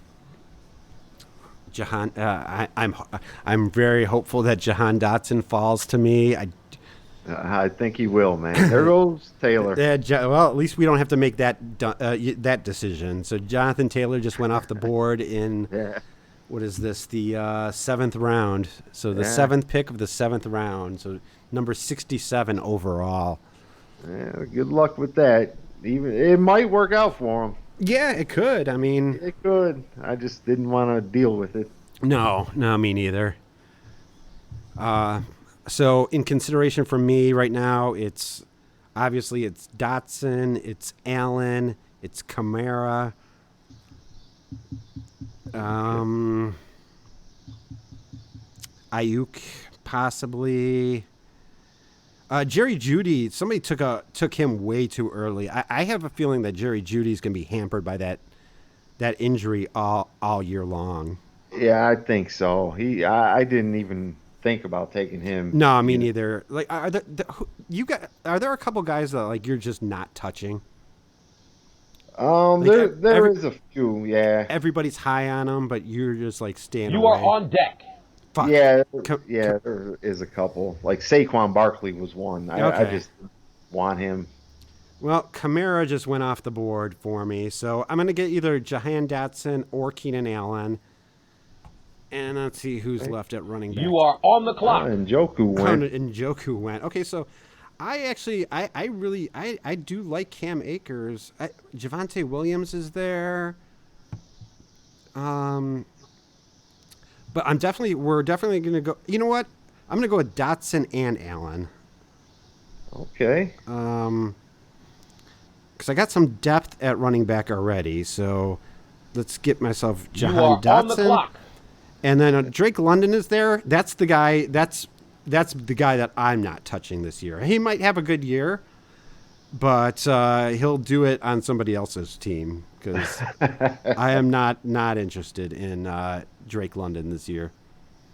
Speaker 1: very hopeful that Jahan Dotson falls to me.
Speaker 2: I think he will, man. There goes Taylor.
Speaker 1: Well, at least we don't have to make that decision. So Jonathan Taylor just went off the board in
Speaker 2: Yeah.
Speaker 1: what is this? The 7th round. So the
Speaker 2: Yeah.
Speaker 1: 7th pick of the 7th round. So number 67 overall.
Speaker 2: Yeah, good luck with that. Even it might work out for him.
Speaker 1: Yeah, it could. I mean,
Speaker 2: It could. I just didn't want to deal with it.
Speaker 1: no, me neither. So in consideration for me right now, it's Dotson, it's Allen, it's Kamara. Ayuk possibly. Jerry Jeudy, somebody took him way too early. I have a feeling that Jerry Judy's going to be hampered by that injury all year long.
Speaker 2: Yeah, I think so. I didn't even think about taking him.
Speaker 1: No, me neither. Like, are there a couple guys that like you're just not touching? Like
Speaker 2: there is a few, yeah.
Speaker 1: everybody's high on him, but you're just like staying
Speaker 3: You are
Speaker 1: away.
Speaker 3: on deck.
Speaker 1: Fuck.
Speaker 2: Yeah,
Speaker 1: Co- co-
Speaker 2: yeah, there is a couple. Like Saquon Barkley was one. I
Speaker 1: okay.
Speaker 2: just want him.
Speaker 1: Well, Kamara just went off the board for me, so I'm gonna get either Jahan Dotson or Keenan Allen, and let's see who's left at running back.
Speaker 3: You are on the clock.
Speaker 2: And Joku
Speaker 1: Oh,
Speaker 2: went.
Speaker 1: and Njoku went. Okay, so I actually, I really, I do like Cam Akers. Javonte Williams is there. Um, but we're definitely gonna go. You know what? I'm gonna go with Dotson and Allen.
Speaker 2: Okay.
Speaker 1: Because I got some depth at running back already. So let's get myself
Speaker 3: You
Speaker 1: Jahan
Speaker 3: are on the
Speaker 1: Dotson,
Speaker 3: clock.
Speaker 1: and then Drake London is there. That's the guy. That's the guy that I'm not touching this year. He might have a good year, but he'll do it on somebody else's team because I am not interested in Drake London this year.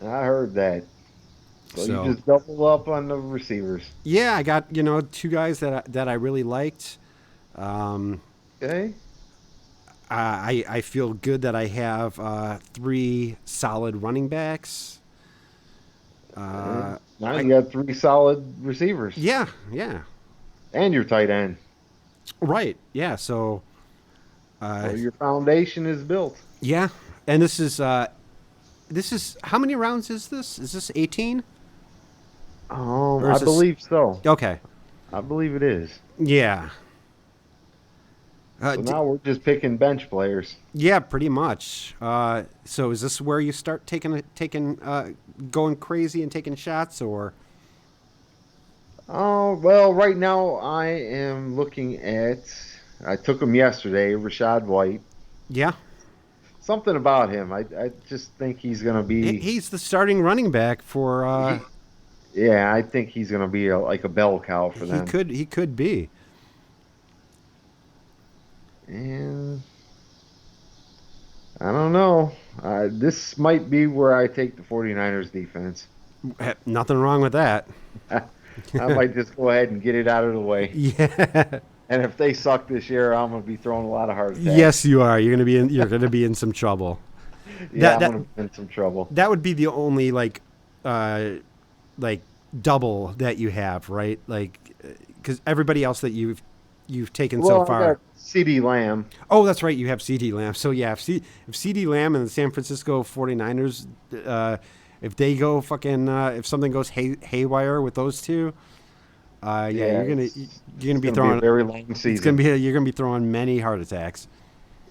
Speaker 2: I heard that. So
Speaker 1: So
Speaker 2: you just double up on the receivers.
Speaker 1: yeah, I got two guys that I really liked.
Speaker 2: Okay.
Speaker 1: I feel good that I have three solid running backs.
Speaker 2: Now you got three solid receivers
Speaker 1: Yeah,
Speaker 2: and your tight end.
Speaker 1: right. Yeah, so
Speaker 2: So your foundation is built.
Speaker 1: yeah, and this is how many rounds is this? Is this 18? Or is
Speaker 2: I
Speaker 1: this-
Speaker 2: believe so.
Speaker 1: Okay.
Speaker 2: I believe it is.
Speaker 1: Yeah.
Speaker 2: So now we're just picking bench players.
Speaker 1: Yeah, pretty much. So is this where you start going crazy and taking shots, or?
Speaker 2: Oh, well, right now I am looking at. I took him yesterday, Rashad White.
Speaker 1: Yeah,
Speaker 2: Something about him. I just think he's going to be.
Speaker 1: he's the starting running back for.
Speaker 2: Yeah, I think he's going to be like a bell cow for them.
Speaker 1: He could be.
Speaker 2: And I don't know. This might be where I take the 49ers defense.
Speaker 1: Nothing wrong with that.
Speaker 2: I might just go ahead and get it out of the way.
Speaker 1: Yeah.
Speaker 2: And if they suck this year, I'm going to be throwing a lot of heart attacks.
Speaker 1: Yes, you are. You're gonna be in some trouble.
Speaker 2: Yeah,
Speaker 1: that-
Speaker 2: I'm going to be in some trouble.
Speaker 1: That would be the only like double that you have, right? Like, because everybody else that you've taken
Speaker 2: Well,
Speaker 1: so far.
Speaker 2: I got CeeDee Lamb.
Speaker 1: Oh, that's right. You have CD Lamb. So yeah, if CD Lamb and the San Francisco 49ers, if they go fucking, if something goes haywire with those two, you're gonna be throwing
Speaker 2: a very long season.
Speaker 1: you're gonna be throwing many heart attacks.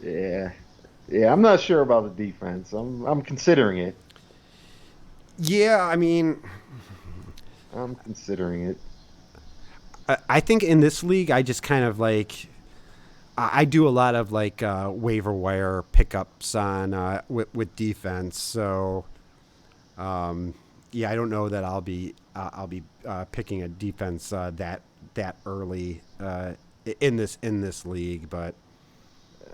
Speaker 2: Yeah, I'm not sure about the defense. I'm considering it.
Speaker 1: Yeah, I mean,
Speaker 2: I'm considering it.
Speaker 1: I think in this league, I just kind of like. I do a lot of like waiver wire pickups on with defense, so yeah, I don't know that I'll be picking a defense that early in this league, but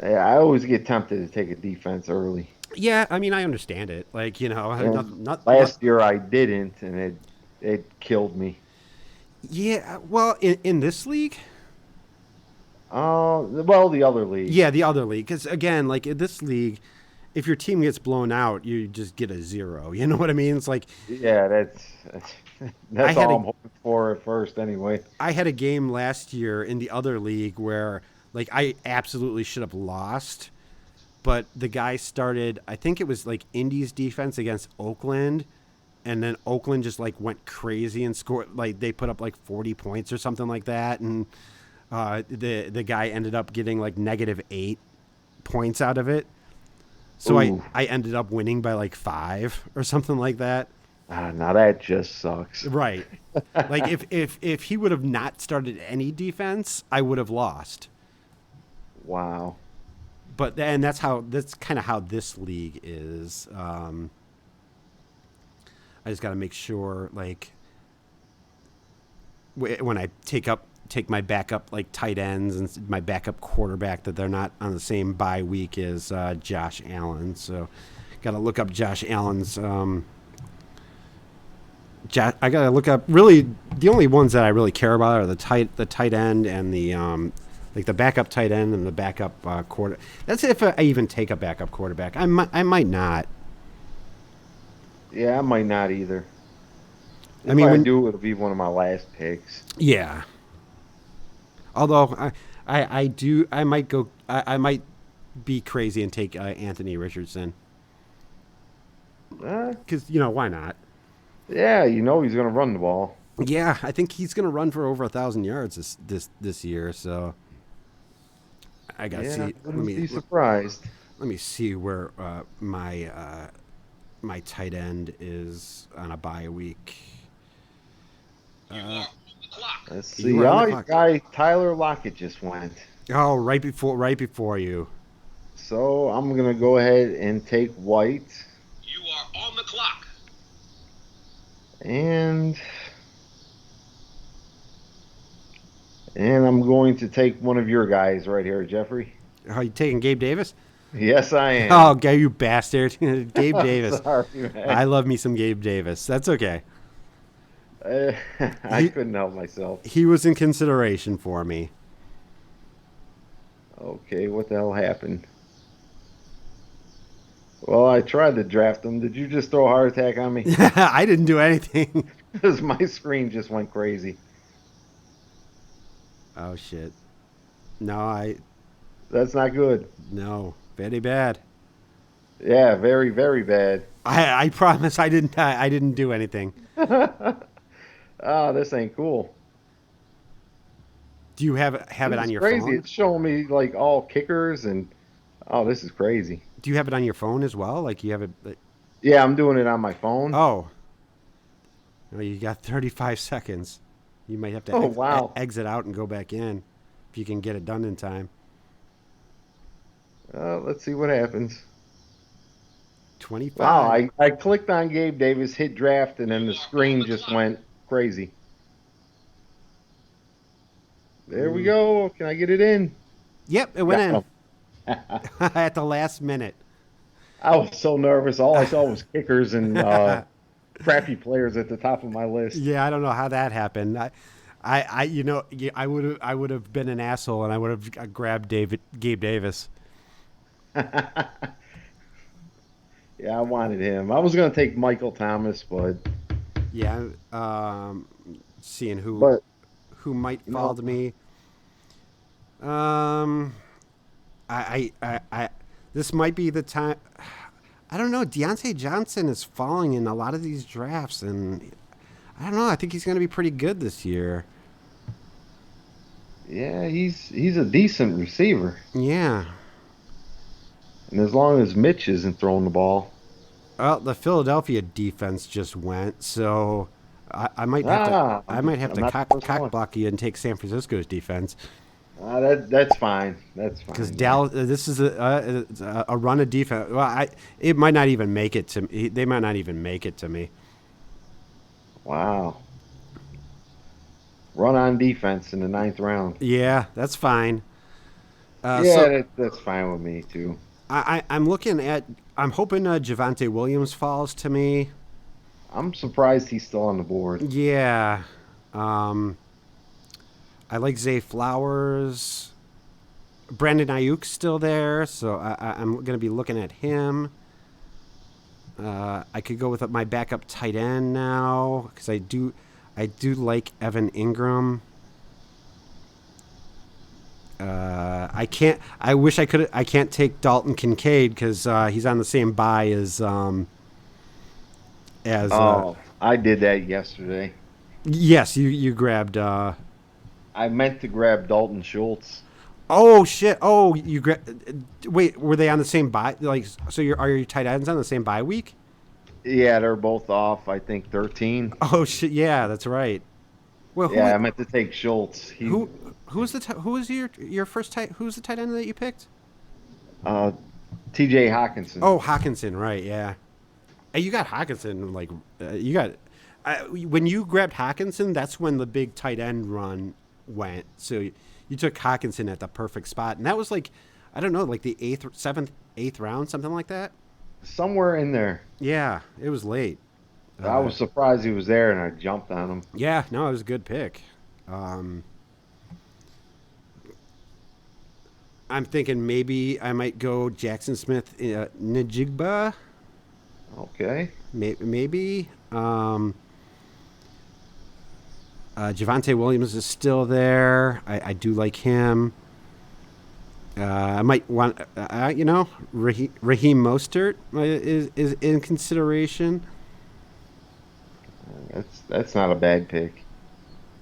Speaker 2: Yeah, I always get tempted to take a defense early.
Speaker 1: yeah, I mean I understand it. Like
Speaker 2: Last year I didn't, and it killed me.
Speaker 1: yeah. Well, in this league.
Speaker 2: Well, the other league.
Speaker 1: Yeah, the other league. Because, again, like, in this league, if your team gets blown out, you just get a 0. You know what I mean? It's like...
Speaker 2: Yeah, that's all I'm hoping for at first anyway.
Speaker 1: I had a game last year in the other league where, like, I absolutely should have lost. But the guy started... I think it was, like, Indy's defense against Oakland. And then Oakland just, like, went crazy and scored... Like, they put up, like, 40 points or something like that. And... the guy ended up getting like -8 points out of it. So I ended up winning by like 5 or something like that.
Speaker 2: Now that just sucks.
Speaker 1: Right. Like if he would have not started any defense, I would have lost.
Speaker 2: Wow.
Speaker 1: But that's kind of how this league is. I just got to make sure like when I take my backup like tight ends and my backup quarterback that they're not on the same bye week as Josh Allen. So got to look up Josh Allen's. I got to look up really the only ones that I really care about are the tight end and the like the backup tight end and the backup quarter. That's if I even take a backup quarterback. I might not.
Speaker 2: Yeah, I might not either.
Speaker 1: I
Speaker 2: If
Speaker 1: mean,
Speaker 2: I
Speaker 1: when
Speaker 2: do, it'll be one of my last picks.
Speaker 1: yeah. Although I do I might go I might be crazy and take Anthony Richardson
Speaker 2: Uh,
Speaker 1: because why not?
Speaker 2: yeah, you know he's going to run the ball.
Speaker 1: Yeah, I think he's going to run for over 1,000 yards this year. So I got to
Speaker 2: Yeah,
Speaker 1: see.
Speaker 2: I wouldn't be surprised.
Speaker 1: Let me see where my tight end is on a bye week.
Speaker 2: Let's
Speaker 1: You
Speaker 2: see.
Speaker 1: were on the
Speaker 2: Oh, your
Speaker 1: clock.
Speaker 2: guy Tyler Lockett just went.
Speaker 1: Oh, right before you.
Speaker 2: So I'm going to go ahead and take White.
Speaker 3: You are on the clock.
Speaker 2: And I'm going to take one of your guys right here, Jeffrey.
Speaker 1: Oh, you taking Gabe Davis?
Speaker 2: Yes, I
Speaker 1: Oh,
Speaker 2: am.
Speaker 1: you bastard, Gabe Davis.
Speaker 2: Sorry,
Speaker 1: I
Speaker 2: man.
Speaker 1: love me some Gabe Davis. That's okay.
Speaker 2: Uh, I
Speaker 1: He
Speaker 2: couldn't help myself.
Speaker 1: he was in consideration for me.
Speaker 2: Okay, what the hell happened? Well, I tried to draft him. Did you just throw a heart attack on me?
Speaker 1: I didn't do anything.
Speaker 2: Because my screen just went crazy.
Speaker 1: Oh shit. No, I
Speaker 2: That's not good.
Speaker 1: no. Very bad.
Speaker 2: Yeah, very, very bad.
Speaker 1: I promise I didn't do anything.
Speaker 2: Oh, this ain't cool.
Speaker 1: Do you have it
Speaker 2: This
Speaker 1: on
Speaker 2: is
Speaker 1: your
Speaker 2: crazy.
Speaker 1: phone?
Speaker 2: It's showing me like all kickers and oh, this is crazy.
Speaker 1: Do you have it on your phone as well? Like you have it
Speaker 2: Yeah, I'm doing it on my phone.
Speaker 1: oh. No, you got 35 seconds. You might have to
Speaker 2: Oh, wow.
Speaker 1: exit out and go back in if you can get it done in time.
Speaker 2: Let's see what happens. Wow,
Speaker 1: 25.
Speaker 2: I clicked on Gabe Davis, hit draft, and then the screen just went crazy. There we
Speaker 1: Mm.
Speaker 2: go. Can I get it in?
Speaker 1: Yep, it went
Speaker 2: Got
Speaker 1: in
Speaker 2: him.
Speaker 1: at the last minute.
Speaker 2: I was so nervous. All I saw was kickers and crappy players at the top of my list.
Speaker 1: Yeah, I don't know how that happened. I would have been an asshole and I would have grabbed Gabe Davis.
Speaker 2: Yeah, I wanted him. I was going to take Michael Thomas, but
Speaker 1: Yeah, seeing who
Speaker 2: but
Speaker 1: who might fall
Speaker 2: no.
Speaker 1: to me. Um, this might be the time. I don't know. Deontay Johnson is falling in a lot of these drafts, and I don't know. I think he's going to be pretty good this year.
Speaker 2: Yeah, he's a decent receiver,
Speaker 1: Yeah.
Speaker 2: and as long as Mitch isn't throwing the ball,
Speaker 1: Well, the Philadelphia defense just went, so I might have to. I might have
Speaker 2: I'm
Speaker 1: to
Speaker 2: not the
Speaker 1: cock,
Speaker 2: first
Speaker 1: cock
Speaker 2: one.
Speaker 1: block you and take San Francisco's defense
Speaker 2: That's fine. That's
Speaker 1: because
Speaker 2: fine. Yeah.
Speaker 1: Dallas. This is a run of defense. Well, it might not even make it to me. They might not even make it to me.
Speaker 2: Wow. Run on defense in the ninth round.
Speaker 1: Yeah, that's fine.
Speaker 2: Yeah,
Speaker 1: So
Speaker 2: that's fine with me too.
Speaker 1: I'm looking at. I'm hoping Javante Williams falls to me.
Speaker 2: I'm surprised he's still on the board.
Speaker 1: Yeah. Um, I like Zay Flowers. Brandon Ayuk's still there, so I'm going to be looking at him. I could go with my backup tight end now because I do like Evan Ingram. I can't. I wish I could. I can't take Dalton Kincaid because he's on the same bye as.
Speaker 2: Oh, I did that yesterday.
Speaker 1: Yes, you grabbed.
Speaker 2: I meant to grab Dalton Schultz.
Speaker 1: Oh shit! Oh, you wait. Were they on the same bye? Like, so are your tight ends on the same bye week?
Speaker 2: Yeah, they're both off. I think 13.
Speaker 1: Oh shit! Yeah, that's right. Well,
Speaker 2: Yeah, I meant to take Schultz.
Speaker 1: who who was your first tight? Who's the tight end that you picked?
Speaker 2: Uh, T.J. Hawkinson.
Speaker 1: Oh, Hawkinson, right? Yeah. Hey, you got Hawkinson. Like, you got. When you grabbed Hawkinson, that's when the big tight end run went. So you took Hawkinson at the perfect spot, and that was like, I don't know, like the seventh, eighth round, something like that.
Speaker 2: Somewhere in there.
Speaker 1: Yeah, it was late.
Speaker 2: I was surprised he was there, and I jumped on him.
Speaker 1: Yeah, no, it was a good pick. I'm thinking maybe I might go Jackson Smith, Najigba,
Speaker 2: Okay.
Speaker 1: maybe. Javante Williams is still there. I do like him. I might want, Raheem Mostert is in consideration.
Speaker 2: That's not a bad pick.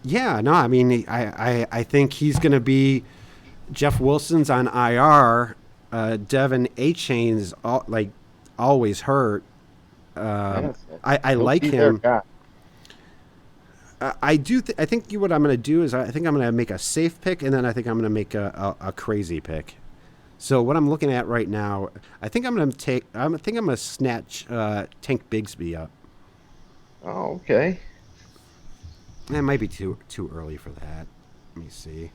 Speaker 1: Yeah, no, I mean, I think he's going to be. Jeff Wilson's on IR. Devin A. Chain's always hurt.
Speaker 2: Yeah,
Speaker 1: I
Speaker 2: he'll
Speaker 1: like
Speaker 2: be their
Speaker 1: him.
Speaker 2: guy.
Speaker 1: I do. I think what I'm going to do is I think I'm going to make a safe pick, and then I think I'm going to make a crazy pick. So what I'm looking at right now, I think I'm going to take. I think I'm going to snatch Tank Bigsby up.
Speaker 2: Oh, okay.
Speaker 1: It might be too early for that. Let me see.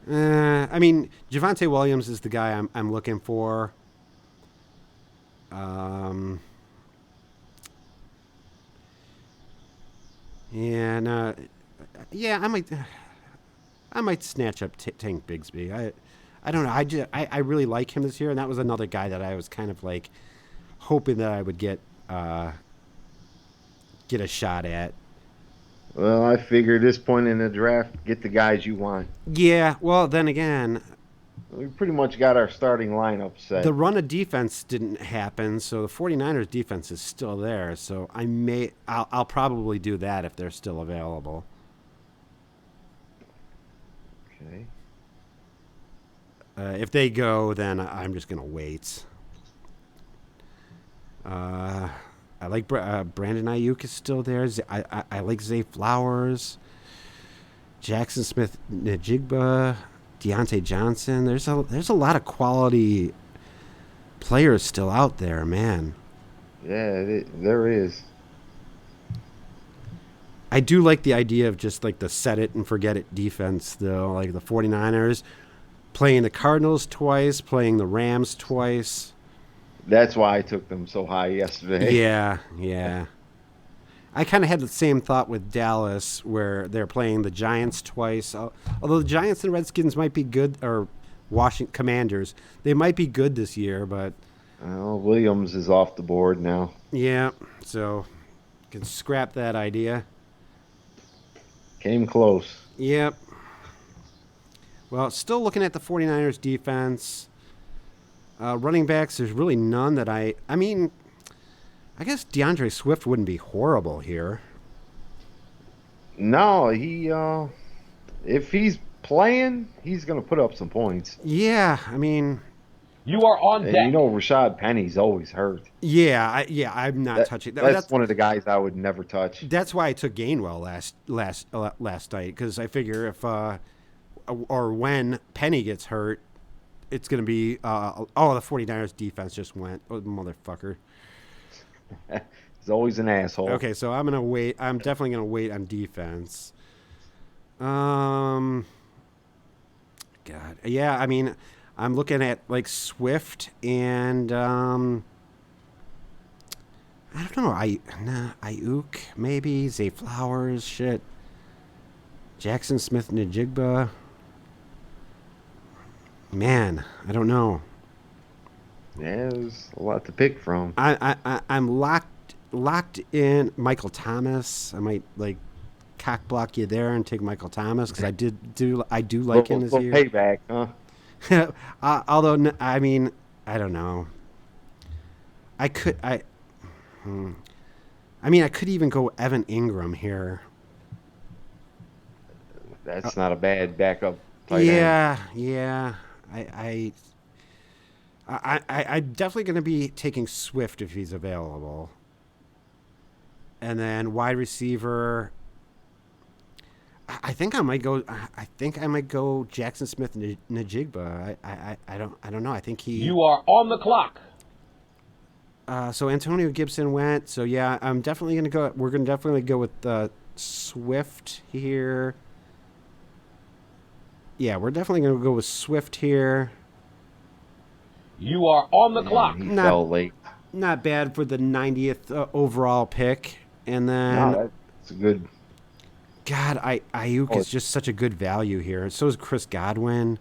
Speaker 1: I mean, Javante Williams is the guy I'm looking for. And yeah, I might snatch up Tank Bigsby. I don't know. I really like him this year, and that was another guy that I was kind of like hoping that I would get a shot at.
Speaker 2: Well, I figure at this point in the draft, get the guys you want.
Speaker 1: Yeah, well, then again,
Speaker 2: We pretty much got our starting lineup set.
Speaker 1: the run of defense didn't happen, so the 49ers defense is still there. So I'll probably do that if they're still available.
Speaker 2: Okay.
Speaker 1: If they go, then I'm just gonna wait. I like Brandon Ayuk is still there. I like Zay Flowers, Jackson Smith, Najigba, Deontay Johnson. There's a lot of quality players still out there, man.
Speaker 2: Yeah, there is.
Speaker 1: I do like the idea of just like the set it and forget it defense, though. Like the 49ers playing the Cardinals twice, playing the Rams twice.
Speaker 2: That's why I took them so high yesterday.
Speaker 1: Yeah. I kind of had the same thought with Dallas, where they're playing the Giants twice. Although the Giants and Redskins might be good, or Washington Commanders, they might be good this year. But
Speaker 2: Well, Williams is off the board now.
Speaker 1: yeah, so can scrap that idea.
Speaker 2: Came close.
Speaker 1: Yep. Well, still looking at the 49ers defense. Running backs, there's really none that I mean, I guess DeAndre Swift wouldn't be horrible here.
Speaker 2: No, if he's playing, he's going to put up some points.
Speaker 1: Yeah, I mean,
Speaker 3: You are on
Speaker 2: And
Speaker 3: deck.
Speaker 2: you know Rashad Penny's always hurt.
Speaker 1: yeah, I'm not touching that.
Speaker 2: That's one of the guys I would never touch.
Speaker 1: That's why I took Gainwell last night, because I figure if or when Penny gets hurt, it's going to be the 49ers defense just went. Oh, motherfucker.
Speaker 2: He's always an asshole.
Speaker 1: Okay, so I'm going to wait. I'm definitely going to wait on defense. God. Yeah, I mean, I'm looking at like Swift and I don't know. Ayuk, maybe Zay Flowers, shit. Jackson Smith Najigba. Man, I don't know.
Speaker 2: Yeah, there's a lot to pick from.
Speaker 1: I'm locked in Michael Thomas. I might like cock block you there and take Michael Thomas because I do like him this year.
Speaker 2: Payback, huh?
Speaker 1: Although I mean I don't know. I could even go Evan Ingram here.
Speaker 2: That's not a bad backup tight end.
Speaker 1: Yeah. I'm definitely going to be taking Swift if he's available. And then wide receiver, I think I might go Jackson Smith Najigba. I don't know. I think he.
Speaker 3: You are on the clock.
Speaker 1: So Antonio Gibson went. So yeah, I'm definitely gonna go. We're gonna definitely go with Swift here. Yeah, we're definitely gonna go with Swift here.
Speaker 3: You are on the
Speaker 2: Man,
Speaker 3: clock.
Speaker 2: he
Speaker 1: Not-
Speaker 2: fell late.
Speaker 1: Not bad for the 90th overall pick. And then
Speaker 2: No, that's a good.
Speaker 1: God, Ayuk is just such a good value here. So is Chris Godwin.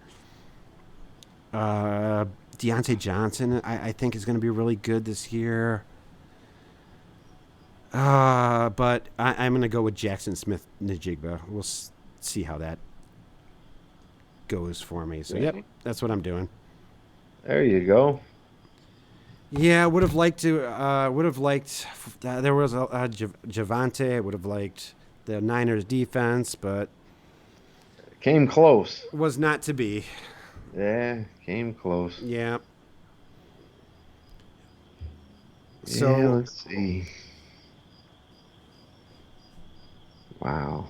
Speaker 1: Uh, Deontay Johnson, I think, is going to be really good this year. But I'm going to go with Jackson Smith Najigba. We'll see how that goes for me. So, yep,
Speaker 2: Okay.
Speaker 1: that's what I'm doing.
Speaker 2: There you go.
Speaker 1: Yeah, I would have liked to. Would have liked. There was a Javante. I would have liked the Niners defense, but
Speaker 2: Came close.
Speaker 1: was not to be.
Speaker 2: Yeah, came close.
Speaker 1: Yeah.
Speaker 2: Yeah,
Speaker 1: So
Speaker 2: let's see. Wow.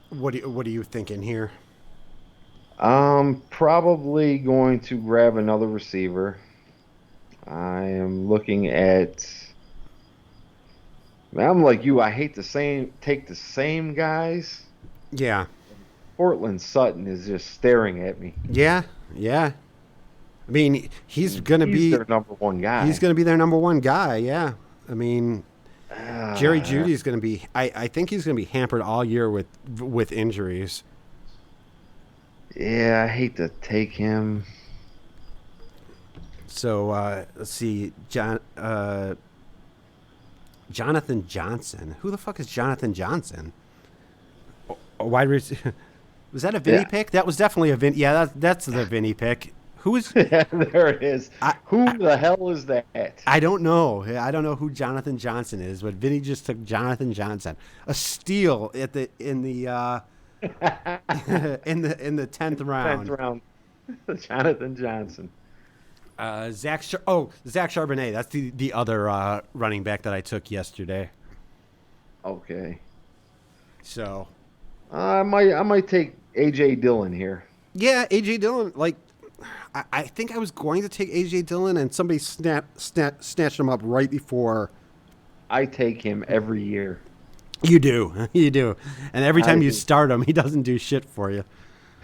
Speaker 1: what are you thinking here?
Speaker 2: I'm probably going to grab another receiver. I am looking at. I'm like you. I hate take the same guys.
Speaker 1: Yeah.
Speaker 2: Portland Sutton is just staring at me.
Speaker 1: Yeah. Yeah. I mean, he's gonna
Speaker 2: He's
Speaker 1: be
Speaker 2: their number one
Speaker 1: he's
Speaker 2: guy.
Speaker 1: gonna be their number one guy. Yeah. I mean, Jerry
Speaker 2: Uh,
Speaker 1: Judy's gonna be. I think he's gonna be hampered all year with injuries.
Speaker 2: yeah, I hate to take him.
Speaker 1: So let's see, Jonathan Johnson. Who the fuck is Jonathan Johnson? A wide receiver. Was that a Vinny
Speaker 2: Yeah,
Speaker 1: pick? That was definitely a Vinny. Yeah, that's the Vinny pick. Who is?
Speaker 2: yeah, there it is.
Speaker 1: I,
Speaker 2: Who the hell is that?
Speaker 1: I don't know. I don't know who Jonathan Johnson is, but Vinny just took Jonathan Johnson, a steal in the in the 10th
Speaker 2: Tenth
Speaker 1: round.
Speaker 2: round, Jonathan Johnson.
Speaker 1: Zach Charbonnet. That's the other running back that I took yesterday.
Speaker 2: Okay,
Speaker 1: So
Speaker 2: I might take AJ Dillon here.
Speaker 1: yeah, AJ Dillon. Like I think I was going to take AJ Dillon, and somebody snatched him up right before.
Speaker 2: I take him every year.
Speaker 1: You do, you do, and every
Speaker 2: I
Speaker 1: time you
Speaker 2: do.
Speaker 1: start him, he doesn't do shit for you.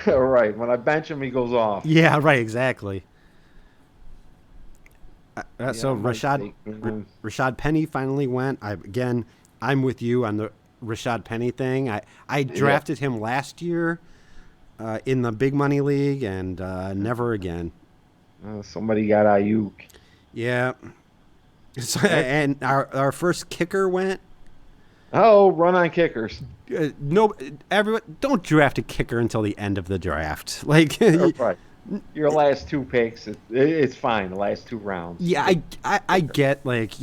Speaker 2: All right, when I bench him, he goes off.
Speaker 1: Yeah, right, exactly.
Speaker 2: Yeah,
Speaker 1: So
Speaker 2: I might take him.
Speaker 1: Rashad Penny finally went. I'm with you on the Rashad Penny thing. I
Speaker 2: Yeah,
Speaker 1: drafted him last year in the big money league, and never again.
Speaker 2: somebody got Ayuk.
Speaker 1: Yeah. So,
Speaker 2: That-
Speaker 1: and our first kicker went.
Speaker 2: Oh, run on kickers.
Speaker 1: No, everyone don't draft a kicker until the end of the draft. Like,
Speaker 2: All right. Your last two picks, it's fine. The last two rounds.
Speaker 1: yeah, I get like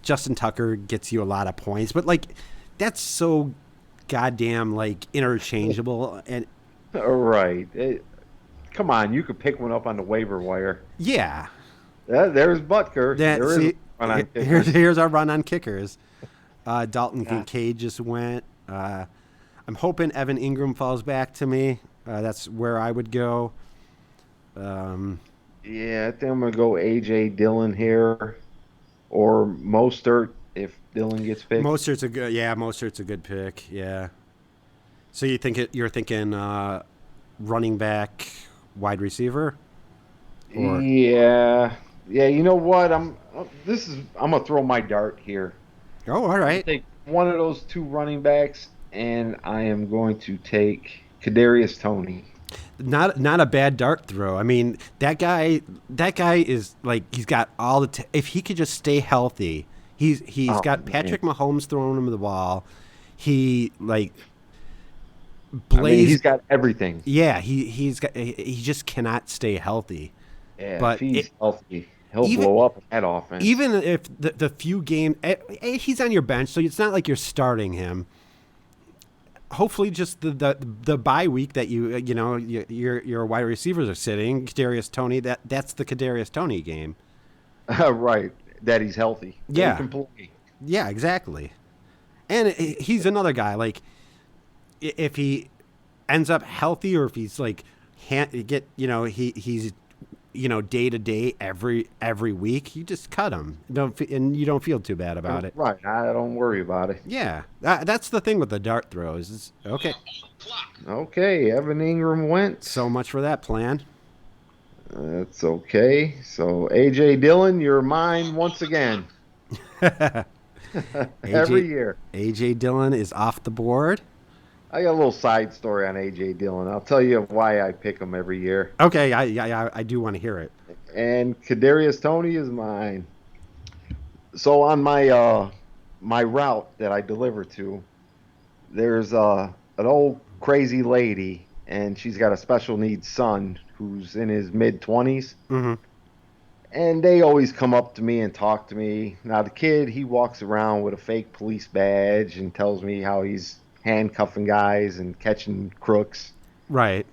Speaker 1: Justin Tucker gets you a lot of points, but like that's so goddamn like interchangeable and
Speaker 2: All right. Come on, you could pick one up on the waiver wire.
Speaker 1: yeah.
Speaker 2: There's Butker.
Speaker 1: That
Speaker 2: There is
Speaker 1: see,
Speaker 2: a run on
Speaker 1: here's our run on kickers. Dalton
Speaker 2: Yeah.
Speaker 1: Kincaid just went. I'm hoping Evan Ingram falls back to me. That's where I would go.
Speaker 2: Yeah, I think I'm gonna go AJ Dillon here, or Mostert if Dillon gets picked.
Speaker 1: Mostert's a good pick. Yeah. So you're thinking running back, wide receiver, or
Speaker 2: Yeah, yeah. You know what? I'm gonna throw my dart here.
Speaker 1: oh, all right.
Speaker 2: Take one of those two running backs, and I am going to take Kadarius Toney.
Speaker 1: Not a bad dart throw. I mean, that guy is like he's got all the if he could just stay healthy. He's
Speaker 2: Oh
Speaker 1: got
Speaker 2: man,
Speaker 1: Patrick Mahomes throwing him the ball. He like
Speaker 2: I mean he's
Speaker 1: blazed.
Speaker 2: got everything.
Speaker 1: Yeah, he just cannot stay healthy.
Speaker 2: Yeah, if
Speaker 1: But
Speaker 2: he's healthy, he'll
Speaker 1: even
Speaker 2: blow up that offense.
Speaker 1: even if the few games he's on your bench, so it's not like you're starting him. Hopefully, just the bye week that your wide receivers are sitting. Kadarius Toney, that's the Kadarius Toney game.
Speaker 2: Right, that he's healthy. That
Speaker 1: Yeah.
Speaker 2: he can play.
Speaker 1: Yeah, exactly. And he's another guy. Like if he ends up healthy, or if he's like he's day to day every week, you just cut him. And you don't feel too bad about it.
Speaker 2: Right, I don't worry about it.
Speaker 1: Yeah, that's the thing with the dart throws. Okay,
Speaker 2: Okay, Evan Ingram went.
Speaker 1: so much for that plan.
Speaker 2: That's okay. So AJ Dillon, you're mine once again. Every year.
Speaker 1: AJ Dillon is off the board.
Speaker 2: I got a little side story on AJ Dillon. I'll tell you why I pick him every year.
Speaker 1: Okay, I do want to hear it.
Speaker 2: And Kadarius Tony is mine. So on my route that I deliver to, there's an old crazy lady, and she's got a special needs son who's in his mid 20s,
Speaker 1: Hmm.
Speaker 2: and they always come up to me and talk to me. Now the kid, he walks around with a fake police badge and tells me how he's handcuffing guys and catching crooks,
Speaker 1: Right.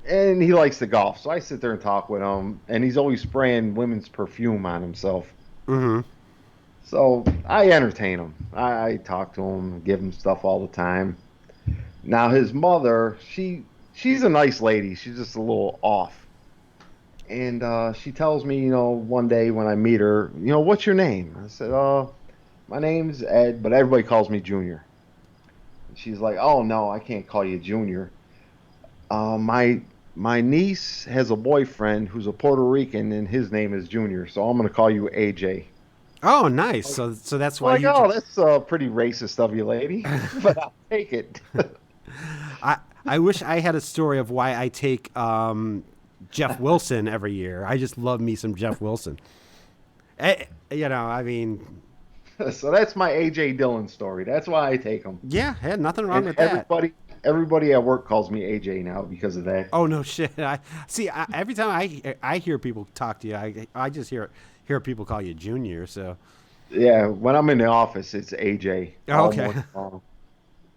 Speaker 2: and he likes to golf. So I sit there and talk with him, and he's always spraying women's perfume on himself.
Speaker 1: Hmm.
Speaker 2: So I entertain him. I talk to him, give him stuff all the time. Now his mother, she's a nice lady. She's just a little off. And she tells me, one day when I meet her, what's your name? I said, my name's Ed, but everybody calls me Junior. And she's like, oh no, I can't call you Junior. My niece has a boyfriend who's a Puerto Rican, and his name is Junior. So I'm gonna call you AJ.
Speaker 1: Oh, nice. So that's
Speaker 2: I'm
Speaker 1: why
Speaker 2: like,
Speaker 1: you.
Speaker 2: oh, that's pretty racist of you, lady, but I'll take it.
Speaker 1: I wish I had a story of why I take Jeff Wilson every year. I just love me some Jeff Wilson. I mean,
Speaker 2: So that's my AJ Dillon story. That's why I take him.
Speaker 1: yeah, had nothing wrong
Speaker 2: And
Speaker 1: with that.
Speaker 2: everybody at work calls me AJ now because of that.
Speaker 1: Oh no shit! Every time I hear people talk to you, I just hear people call you Junior. So
Speaker 2: Yeah, when I'm in the office, it's AJ.
Speaker 1: Oh, okay.
Speaker 2: Morning long.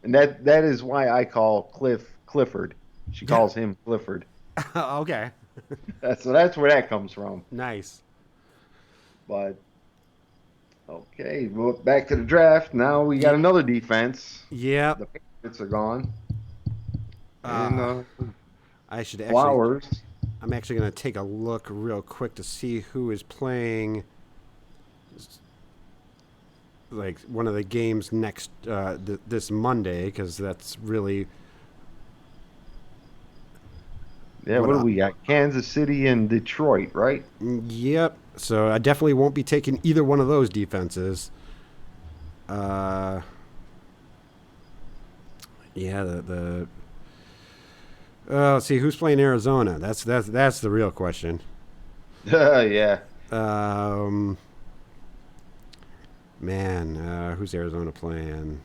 Speaker 2: And that is why I call Clifford. She
Speaker 1: Yeah.
Speaker 2: calls him Clifford.
Speaker 1: Okay,
Speaker 2: That's where that comes from.
Speaker 1: nice.
Speaker 2: But okay, well, back to the draft. Now we got another defense.
Speaker 1: Yeah,
Speaker 2: The Patriots are gone. And
Speaker 1: uh, I should actually.
Speaker 2: Flowers.
Speaker 1: I'm actually going to take a look real quick to see who is playing. Like one of the games next this Monday, because that's really
Speaker 2: Yeah,
Speaker 1: what.
Speaker 2: what do we got? Kansas City and Detroit, right?
Speaker 1: Yep. So I definitely won't be taking either one of those defenses. Uh, yeah. Let's see who's playing Arizona. That's the real question.
Speaker 2: Yeah.
Speaker 1: Um, man, who's Arizona playing?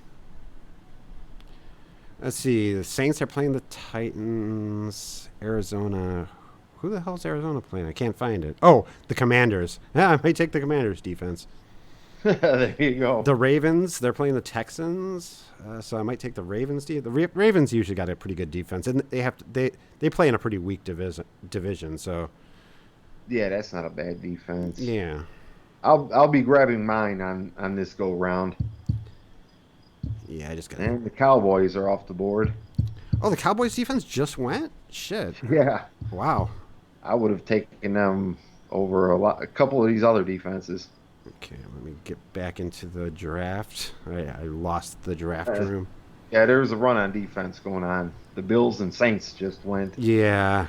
Speaker 1: Let's see. The Saints are playing the Titans. Arizona. Who the hell's Arizona playing? I can't find it. Oh, the Commanders. Yeah, I might take the Commanders defense.
Speaker 2: There you go.
Speaker 1: The Ravens. They're playing the Texans. So I might take the Ravens. The Ravens usually got a pretty good defense, and they play in a pretty weak division. So
Speaker 2: Yeah, that's not a bad defense.
Speaker 1: yeah.
Speaker 2: I'll be grabbing mine on this go round.
Speaker 1: Yeah, I just got.
Speaker 2: And the Cowboys are off the board.
Speaker 1: Oh, the Cowboys defense just went. Shit.
Speaker 2: Yeah,
Speaker 1: Wow.
Speaker 2: I would have taken them over a couple of these other defenses.
Speaker 1: Okay, let me get back into the draft. I lost the draft
Speaker 2: Uh,
Speaker 1: room.
Speaker 2: Yeah, there's a run on defense going on. The Bills and Saints just went.
Speaker 1: Yeah.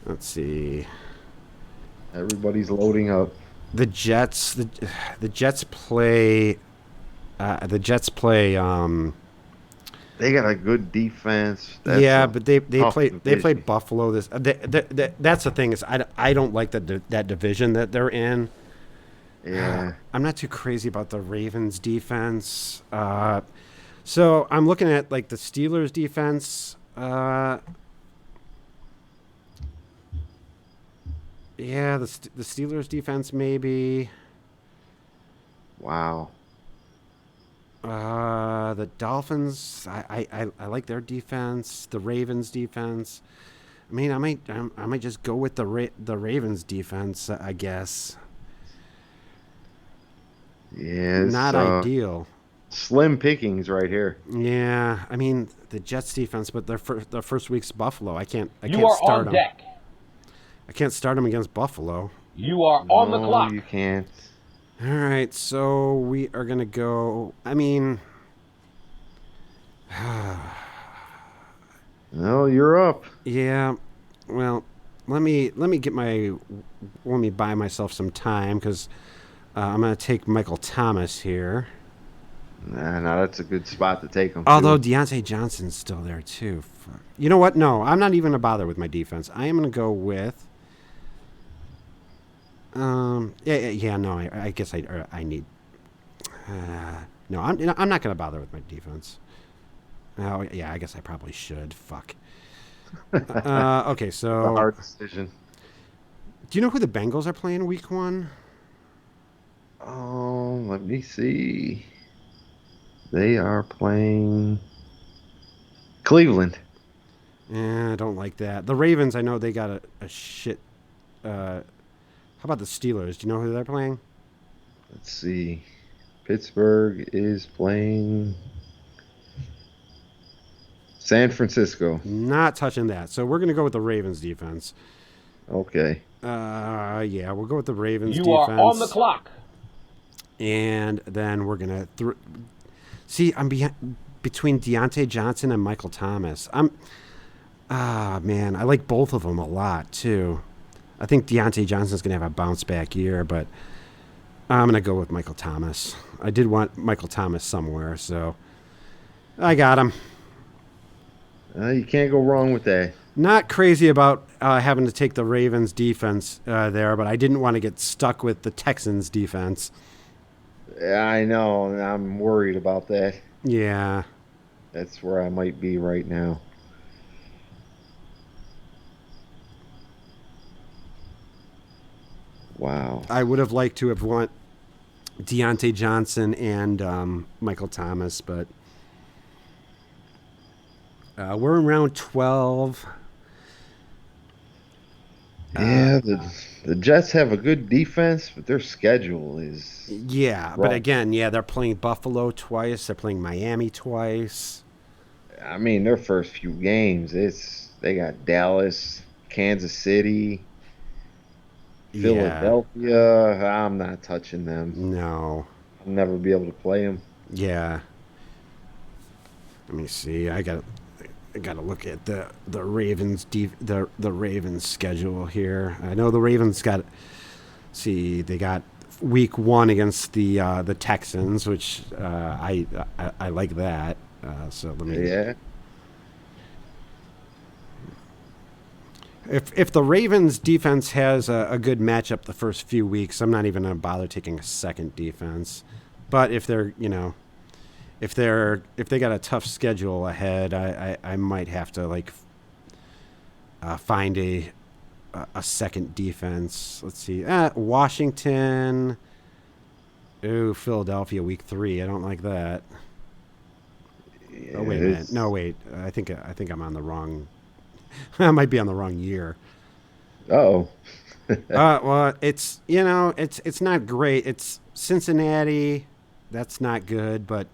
Speaker 1: Let's see.
Speaker 2: Everybody's loading up.
Speaker 1: The Jets. The Jets play. The Jets play.
Speaker 2: They got a good defense. That's
Speaker 1: Yeah,
Speaker 2: a
Speaker 1: but they
Speaker 2: tough
Speaker 1: played
Speaker 2: division.
Speaker 1: Buffalo. That's the thing is I don't like that division that they're in.
Speaker 2: Yeah.
Speaker 1: I'm not too crazy about the Ravens defense. So I'm looking at like the Steelers defense. Yeah, the Steelers defense maybe.
Speaker 2: Wow.
Speaker 1: The Dolphins. I like their defense. The Ravens defense. I mean, I might just go with the Ravens defense. I guess.
Speaker 2: Yeah. It's,
Speaker 1: Not ideal.
Speaker 2: slim pickings right here.
Speaker 1: Yeah, I mean the Jets defense, but their first week's Buffalo. I can't
Speaker 3: You are
Speaker 1: start
Speaker 3: on
Speaker 1: them.
Speaker 3: deck.
Speaker 1: I can't start them against Buffalo.
Speaker 3: You are on the
Speaker 2: No,
Speaker 3: clock.
Speaker 2: you can't.
Speaker 1: All right, so we are gonna go. I mean,
Speaker 2: No, you're up.
Speaker 1: yeah. Well, let me buy myself some time because I'm gonna take Michael Thomas here.
Speaker 2: Nah, no, that's a good spot to take him
Speaker 1: Although
Speaker 2: to.
Speaker 1: Deontay Johnson's still there too. Fuck. You know what? No, I'm not even gonna bother with my defense. I am gonna go with. Yeah. No, I guess I need. No, I'm not gonna bother with my defense. Oh, yeah. I guess I probably should. Fuck. Okay,
Speaker 2: A
Speaker 1: so
Speaker 2: hard decision.
Speaker 1: do you know who the Bengals are playing week 1?
Speaker 2: Oh, let me see. They are playing Cleveland.
Speaker 1: I don't like that. The Ravens, I know they got a shit. How about the Steelers? Do you know who they're playing?
Speaker 2: Let's see. Pittsburgh is playing San Francisco.
Speaker 1: Not touching that. So we're gonna go with the Ravens defense.
Speaker 2: Okay.
Speaker 1: Yeah, we'll go with the Ravens
Speaker 3: You are on the
Speaker 1: defense,
Speaker 3: clock.
Speaker 1: and then we're gonna see. I'm between Deontay Johnson and Michael Thomas. Man, I like both of them a lot too. I think Deontay Johnson's gonna have a bounce back year, but I'm gonna go with Michael Thomas. I did want Michael Thomas somewhere, so I got him.
Speaker 2: You can't go wrong with that.
Speaker 1: Not crazy about having to take the Ravens defense there, but I didn't want to get stuck with the Texans defense.
Speaker 2: Yeah, I know. I'm worried about that.
Speaker 1: Yeah,
Speaker 2: That's where I might be right now. Wow.
Speaker 1: I would have liked to have won Deontay Johnson and Michael Thomas, but we're in round 12.
Speaker 2: Yeah, the Jets have a good defense, but their schedule is
Speaker 1: Yeah, but
Speaker 2: rough.
Speaker 1: again, yeah, they're playing Buffalo twice. They're playing Miami twice.
Speaker 2: I mean, their first few games, they got Dallas, Kansas City,
Speaker 1: Yeah,
Speaker 2: Philadelphia. I'm not touching them.
Speaker 1: no.
Speaker 2: I'll never be able to play them.
Speaker 1: Yeah. Let me see. I got to look at the Ravens the Ravens schedule here. I know the Ravens got see they got week 1 against the Texans, which I like that. So let me
Speaker 2: Yeah.
Speaker 1: if the Ravens defense has a good matchup the first few weeks, I'm not even gonna bother taking a second defense. But if they're if they got a tough schedule ahead, I might have to like find a second defense. Let's see, Washington. Ooh, Philadelphia week 3. I don't like that. Oh
Speaker 2: Yeah,
Speaker 1: wait a minute. No wait. I think I'm on the wrong. I might be on the wrong year.
Speaker 2: oh.
Speaker 1: Well, it's not great. It's Cincinnati. That's not good, but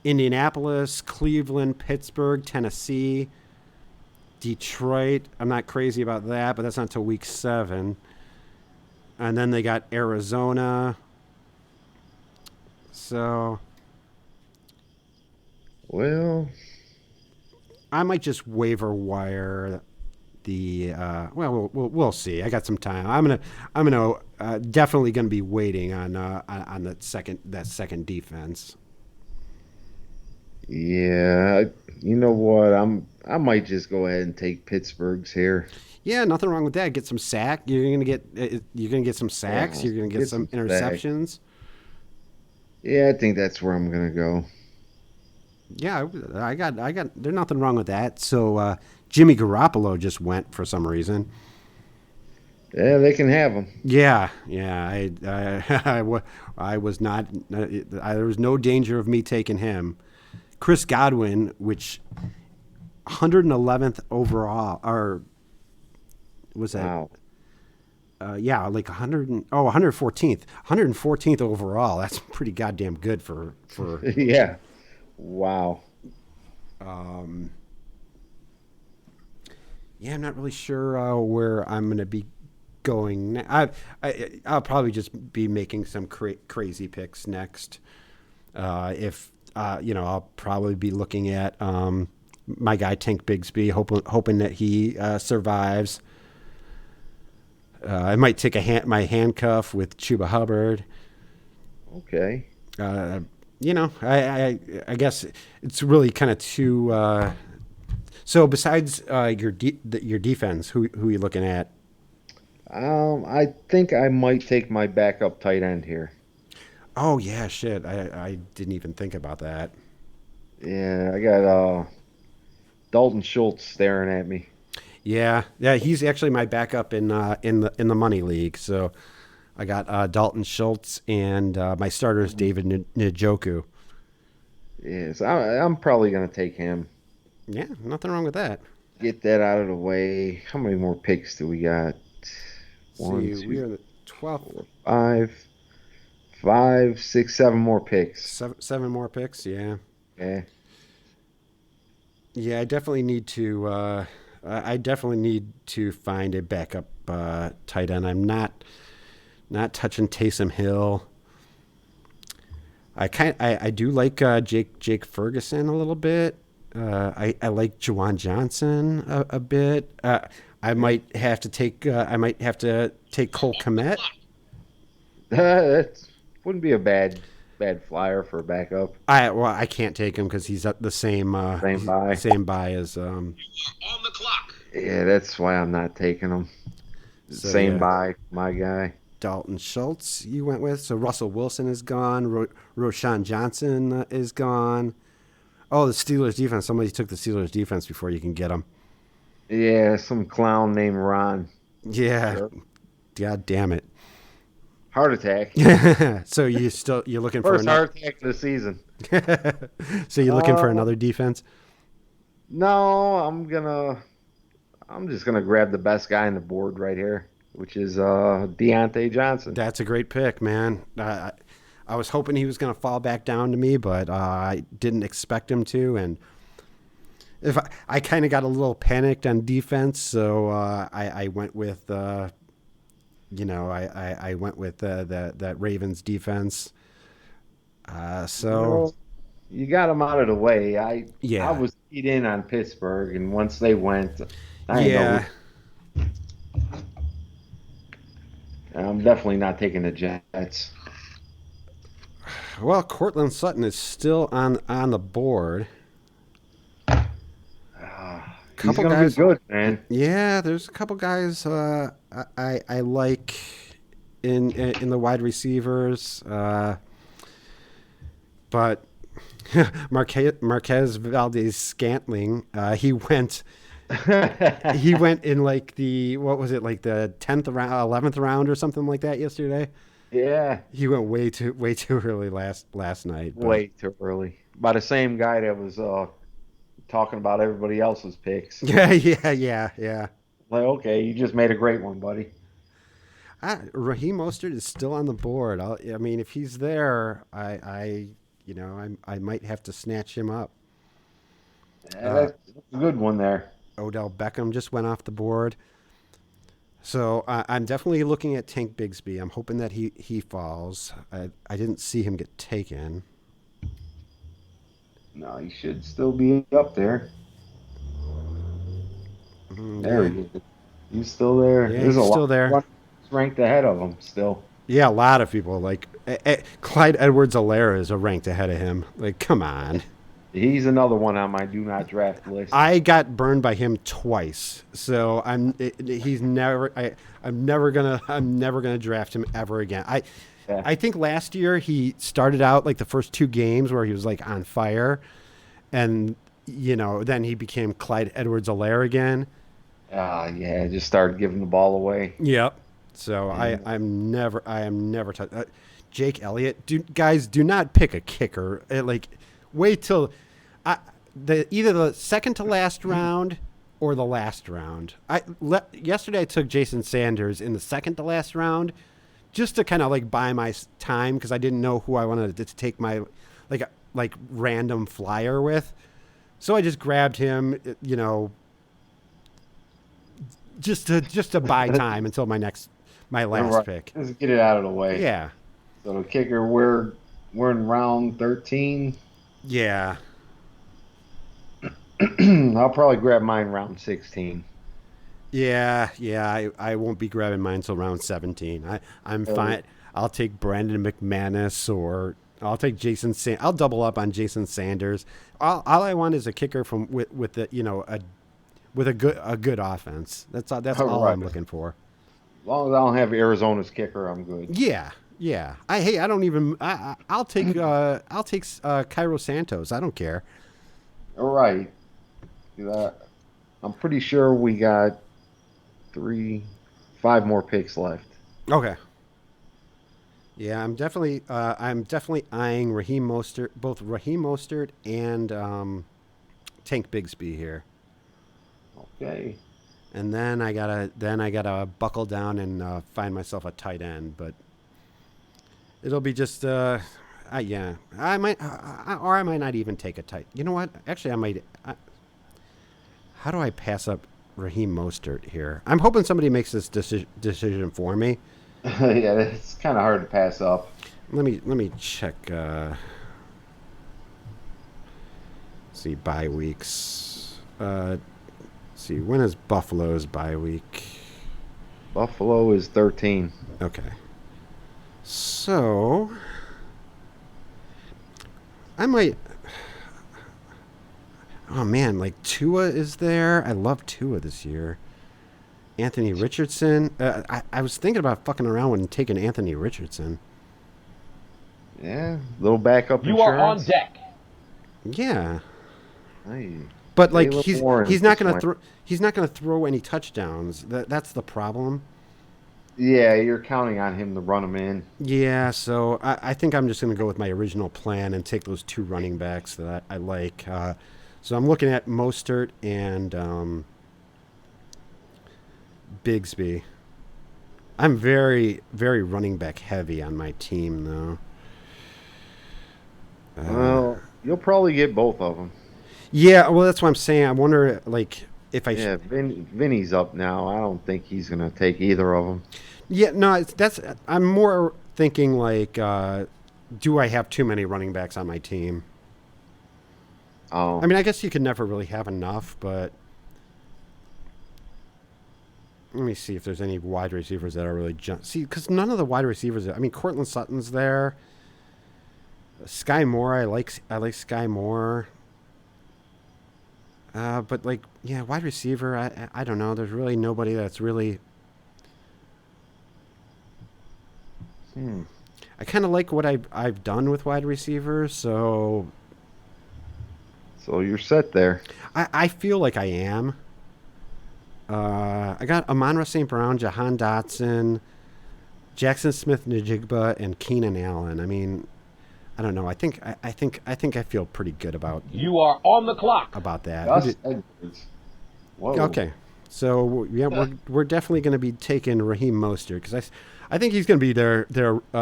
Speaker 1: Indianapolis, Cleveland, Pittsburgh, Tennessee, Detroit. I'm not crazy about that, but that's not until week 7. And then they got Arizona. So
Speaker 2: Well,
Speaker 1: I might just waiver wire the. We'll see. I got some time. I'm gonna definitely gonna be waiting on that second defense.
Speaker 2: yeah, you know what? I might just go ahead and take Pittsburgh's here.
Speaker 1: Yeah, nothing wrong with that. Get some sack. You're gonna get some sacks.
Speaker 2: Yeah,
Speaker 1: You're gonna get
Speaker 2: get
Speaker 1: some
Speaker 2: some stacks.
Speaker 1: interceptions.
Speaker 2: Yeah, I think that's where I'm gonna go.
Speaker 1: Yeah, I got. There's nothing wrong with that. So Jimmy Garoppolo just went for some reason.
Speaker 2: Yeah, they can have them.
Speaker 1: Yeah. I was not. There was no danger of me taking him. Chris Godwin, which 111th overall, or was that?
Speaker 2: Wow.
Speaker 1: Yeah, like 114th overall. That's pretty goddamn good for.
Speaker 2: Yeah. Wow.
Speaker 1: Yeah, I'm not really sure where I'm gonna be going. I'll probably just be making some crazy picks next. If I'll probably be looking at my guy Tank Bigsby, hoping that he survives. I might take my handcuff with Chuba Hubbard.
Speaker 2: Okay.
Speaker 1: Uh, I guess it's really kind of too. So besides your defense, who are you looking at?
Speaker 2: I think I might take my backup tight end here.
Speaker 1: Oh yeah, shit. I didn't even think about that.
Speaker 2: Yeah, I got Dalton Schultz staring at me.
Speaker 1: Yeah, yeah. He's actually my backup in the money league. So I got Dalton Schultz and my starter is David Njoku.
Speaker 2: Yes, I'm probably gonna take him.
Speaker 1: Yeah, nothing wrong with that.
Speaker 2: Get that out of the way. How many more picks do we got? One,
Speaker 1: See, we
Speaker 2: two,
Speaker 1: are the 12th.
Speaker 2: four, five, six, seven more picks.
Speaker 1: Seven more picks. Yeah.
Speaker 2: Okay.
Speaker 1: Yeah, I definitely need to. I definitely need to find a backup tight end. I'm not touching Taysom Hill. I do like Jake Ferguson a little bit. I like Juwan Johnson a bit. I might have to take Cole Kmet.
Speaker 2: That wouldn't be a bad flyer for a backup.
Speaker 1: I can't take him because he's at the same
Speaker 2: Same buy.
Speaker 1: same buy as
Speaker 3: On the clock.
Speaker 2: Yeah, that's why I'm not taking him.
Speaker 1: so
Speaker 2: Same
Speaker 1: yeah.
Speaker 2: buy, my guy.
Speaker 1: Dalton Schultz you went with. So Russell Wilson is gone. Roshan Johnson is gone. Oh, the Steelers defense. Somebody took the Steelers defense before you can get them.
Speaker 2: Yeah, some clown named Ron.
Speaker 1: Yeah.
Speaker 2: Sure.
Speaker 1: God damn it.
Speaker 2: Heart attack.
Speaker 1: So you're looking for
Speaker 2: First
Speaker 1: another.
Speaker 2: heart attack of the season.
Speaker 1: So you're looking for
Speaker 2: Uh,
Speaker 1: another defense.
Speaker 2: no, I'm just gonna grab the best guy on the board right here, which is Deontay Johnson.
Speaker 1: That's a great pick, man. I was hoping he was going to fall back down to me, but I didn't expect him to. And if I kind of got a little panicked on defense, so I went with I went with that Ravens defense. So
Speaker 2: Well, you got him out of the way. I
Speaker 1: yeah,
Speaker 2: was keyed in on Pittsburgh, and once they went, I ain't know.
Speaker 1: yeah.
Speaker 2: I'm definitely not taking the Jets.
Speaker 1: Well, Cortland Sutton is still on the board.
Speaker 2: He's
Speaker 1: Couple
Speaker 2: gonna be
Speaker 1: guys.
Speaker 2: good, man.
Speaker 1: Yeah, there's a couple guys I like in the wide receivers, but Marquez Valdez Scantling, he went in like the what was it like the 10th round, 11th round or something like that yesterday.
Speaker 2: Yeah,
Speaker 1: He went way too early last night, but
Speaker 2: way too early. By the same guy that was talking about everybody else's picks.
Speaker 1: yeah.
Speaker 2: Like, okay, you just made a great one, buddy.
Speaker 1: Raheem Mostert is still on the board. I mean, if he's there, I might have to snatch him up.
Speaker 2: Yeah, that's a good one there.
Speaker 1: Odell Beckham just went off the board. So I'm definitely looking at Tank Bigsby. I'm hoping that he falls. I didn't see him get taken.
Speaker 2: No, he should still be up there. There
Speaker 1: Yeah,
Speaker 2: he is. He's still there.
Speaker 1: yeah,
Speaker 2: There's a
Speaker 1: he's
Speaker 2: lot
Speaker 1: still there.
Speaker 2: of ranked ahead of him still.
Speaker 1: Yeah, a lot of people like Clyde Edwards-Helaire is ranked ahead of him. Like, come on.
Speaker 2: He's another one on my do not draft list.
Speaker 1: I got burned by him twice, so he's never. I'm never gonna draft him ever again.
Speaker 2: Yeah.
Speaker 1: I think last year he started out like the first two games where he was like on fire, and then he became Clyde Edwards-Helaire again.
Speaker 2: Yeah, just started giving the ball away.
Speaker 1: Yep. So
Speaker 2: Yeah.
Speaker 1: I am never touch. Jake Elliott, guys, do not pick a kicker. Wait till either the second to last round or the last round. Yesterday I took Jason Sanders in the second to last round, just to kind of like buy my time because I didn't know who I wanted to take my like random flyer with. So I just grabbed him, just to buy time until my last
Speaker 2: Right.
Speaker 1: pick.
Speaker 2: Let's get it out of the way.
Speaker 1: Yeah.
Speaker 2: So the kicker, we're in round 13.
Speaker 1: Yeah.
Speaker 2: I'll probably grab mine round 16.
Speaker 1: Yeah. I won't be grabbing mine until round 17. I'm
Speaker 2: Oh.
Speaker 1: fine. I'll take Brandon McManus or I'll take I'll double up on Jason Sanders. All I want is a kicker from with the with a good offense. That's
Speaker 2: All
Speaker 1: all
Speaker 2: right.
Speaker 1: I'm looking for.
Speaker 2: As long as I don't have Arizona's kicker, I'm good.
Speaker 1: Yeah, yeah. I don't even. I'll take Cairo Santos. I don't care.
Speaker 2: All right. Uh, I'm pretty sure we got three, 5 more picks left.
Speaker 1: Okay. Yeah, I'm definitely eyeing Raheem Mostert, both Raheem Mostert and Tank Bigsby here.
Speaker 2: Okay.
Speaker 1: And then I gotta buckle down and find myself a tight end, but it'll be just yeah, I might or I might not even take a tight. You know what? Actually, I might. How do I pass up Raheem Mostert here? I'm hoping somebody makes this decision for me.
Speaker 2: Yeah, it's kind of hard to pass up.
Speaker 1: Let me check. See bye weeks. See when is Buffalo's bye week?
Speaker 2: Buffalo is 13.
Speaker 1: Okay. So I might. Oh man, like Tua is there. I love Tua this year. Anthony Richardson. I was thinking about fucking around and taking Anthony Richardson.
Speaker 2: Yeah, little backup
Speaker 3: You are on
Speaker 2: insurance.
Speaker 3: deck.
Speaker 1: Yeah,
Speaker 2: Hey,
Speaker 1: but like
Speaker 2: Jalen
Speaker 1: he's
Speaker 2: Warren
Speaker 1: he's not
Speaker 2: just
Speaker 1: gonna
Speaker 2: went.
Speaker 1: throw he's not gonna throw any touchdowns. That's the problem.
Speaker 2: Yeah, you're counting on him to run them in.
Speaker 1: Yeah, so I think I'm just gonna go with my original plan and take those two running backs that I like. So I'm looking at Mostert and Bigsby. I'm very, very running back heavy on my team, though.
Speaker 2: Well, you'll probably get both of them.
Speaker 1: Yeah, well, that's what I'm saying. I wonder, like, if I.
Speaker 2: Yeah, Vinny's up now. I don't think he's gonna take either of them.
Speaker 1: Yeah, no, that's. I'm more thinking, like, do I have too many running backs on my team? I
Speaker 2: Oh,
Speaker 1: mean, I guess you could never really have enough, but let me see if there's any wide receivers that are really jump. See, because none of the wide receivers. I mean, Cortland Sutton's there. Sky Moore, I like Sky Moore. But like, yeah, wide receiver, I don't know. There's really nobody that's really.
Speaker 2: hmm.
Speaker 1: I kind of like what I've done with wide receivers, so
Speaker 2: So you're set there.
Speaker 1: I feel like I am. I got Amon-Ra St. Brown, Jahan Dotson, Jackson Smith Njigba, and Keenan Allen. I mean, I don't know. I think I feel pretty good
Speaker 3: You are on the clock.
Speaker 1: about that.
Speaker 2: Gus Edwards. Whoa.
Speaker 1: Okay, so yeah, we're definitely going to be taking Raheem Mostert because I think he's going to be their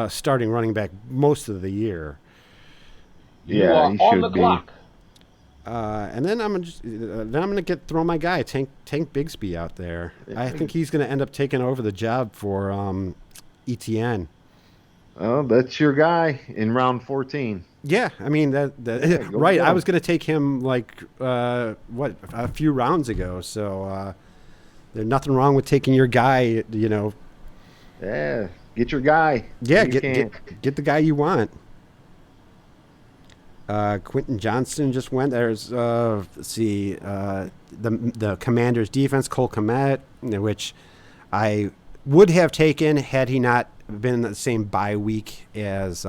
Speaker 1: starting running back most of the year.
Speaker 3: You
Speaker 2: Yeah,
Speaker 3: are
Speaker 2: he
Speaker 3: on
Speaker 2: should
Speaker 3: the
Speaker 2: be.
Speaker 3: clock.
Speaker 1: And then I'm gonna throw my guy Tank Bigsby out there. I think he's gonna end up taking over the job for ETN.
Speaker 2: Oh, that's your guy in round 14.
Speaker 1: Yeah, I mean that
Speaker 2: Yeah, go
Speaker 1: right.
Speaker 2: get
Speaker 1: I
Speaker 2: him.
Speaker 1: was gonna take him like a few rounds ago. So there's nothing wrong with taking your guy.
Speaker 2: Yeah, get your guy.
Speaker 1: Yeah,
Speaker 2: You
Speaker 1: get
Speaker 2: can.
Speaker 1: get the guy you want. Quentin Johnston just went. There's let's see the Commanders defense, Cole Kmet, which I would have taken had he not been in the same bye week as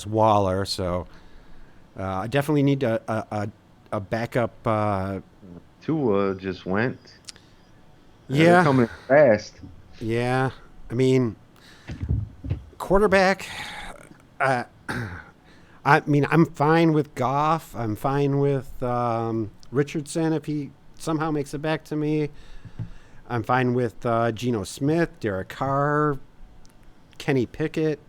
Speaker 1: Waller. So I definitely need a backup.
Speaker 2: Tua just went. They're
Speaker 1: Yeah,
Speaker 2: coming fast.
Speaker 1: yeah. I mean, quarterback. Uh, I mean, I'm fine with Goff. I'm fine with Richardson if he somehow makes it back to me. I'm fine with Geno Smith, Derek Carr, Kenny Pickett.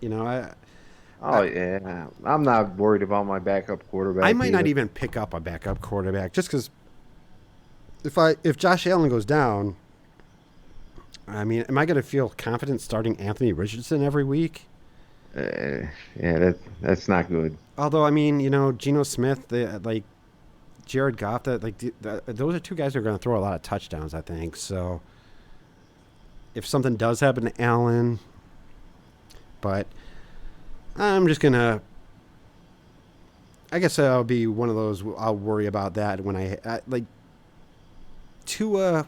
Speaker 2: Oh yeah, I'm not worried about my backup quarterback.
Speaker 1: I might not
Speaker 2: either.
Speaker 1: even pick up a backup quarterback just because if Josh Allen goes down, I mean, am I going to feel confident starting Anthony Richardson every week?
Speaker 2: Yeah, that's not good.
Speaker 1: Although, I mean, Geno Smith, like Jared Goff, those are two guys who are going to throw a lot of touchdowns, I think. So, if something does happen to Allen. But I'm just gonna. I guess I'll be one of those. I'll worry about that when I like. Tua.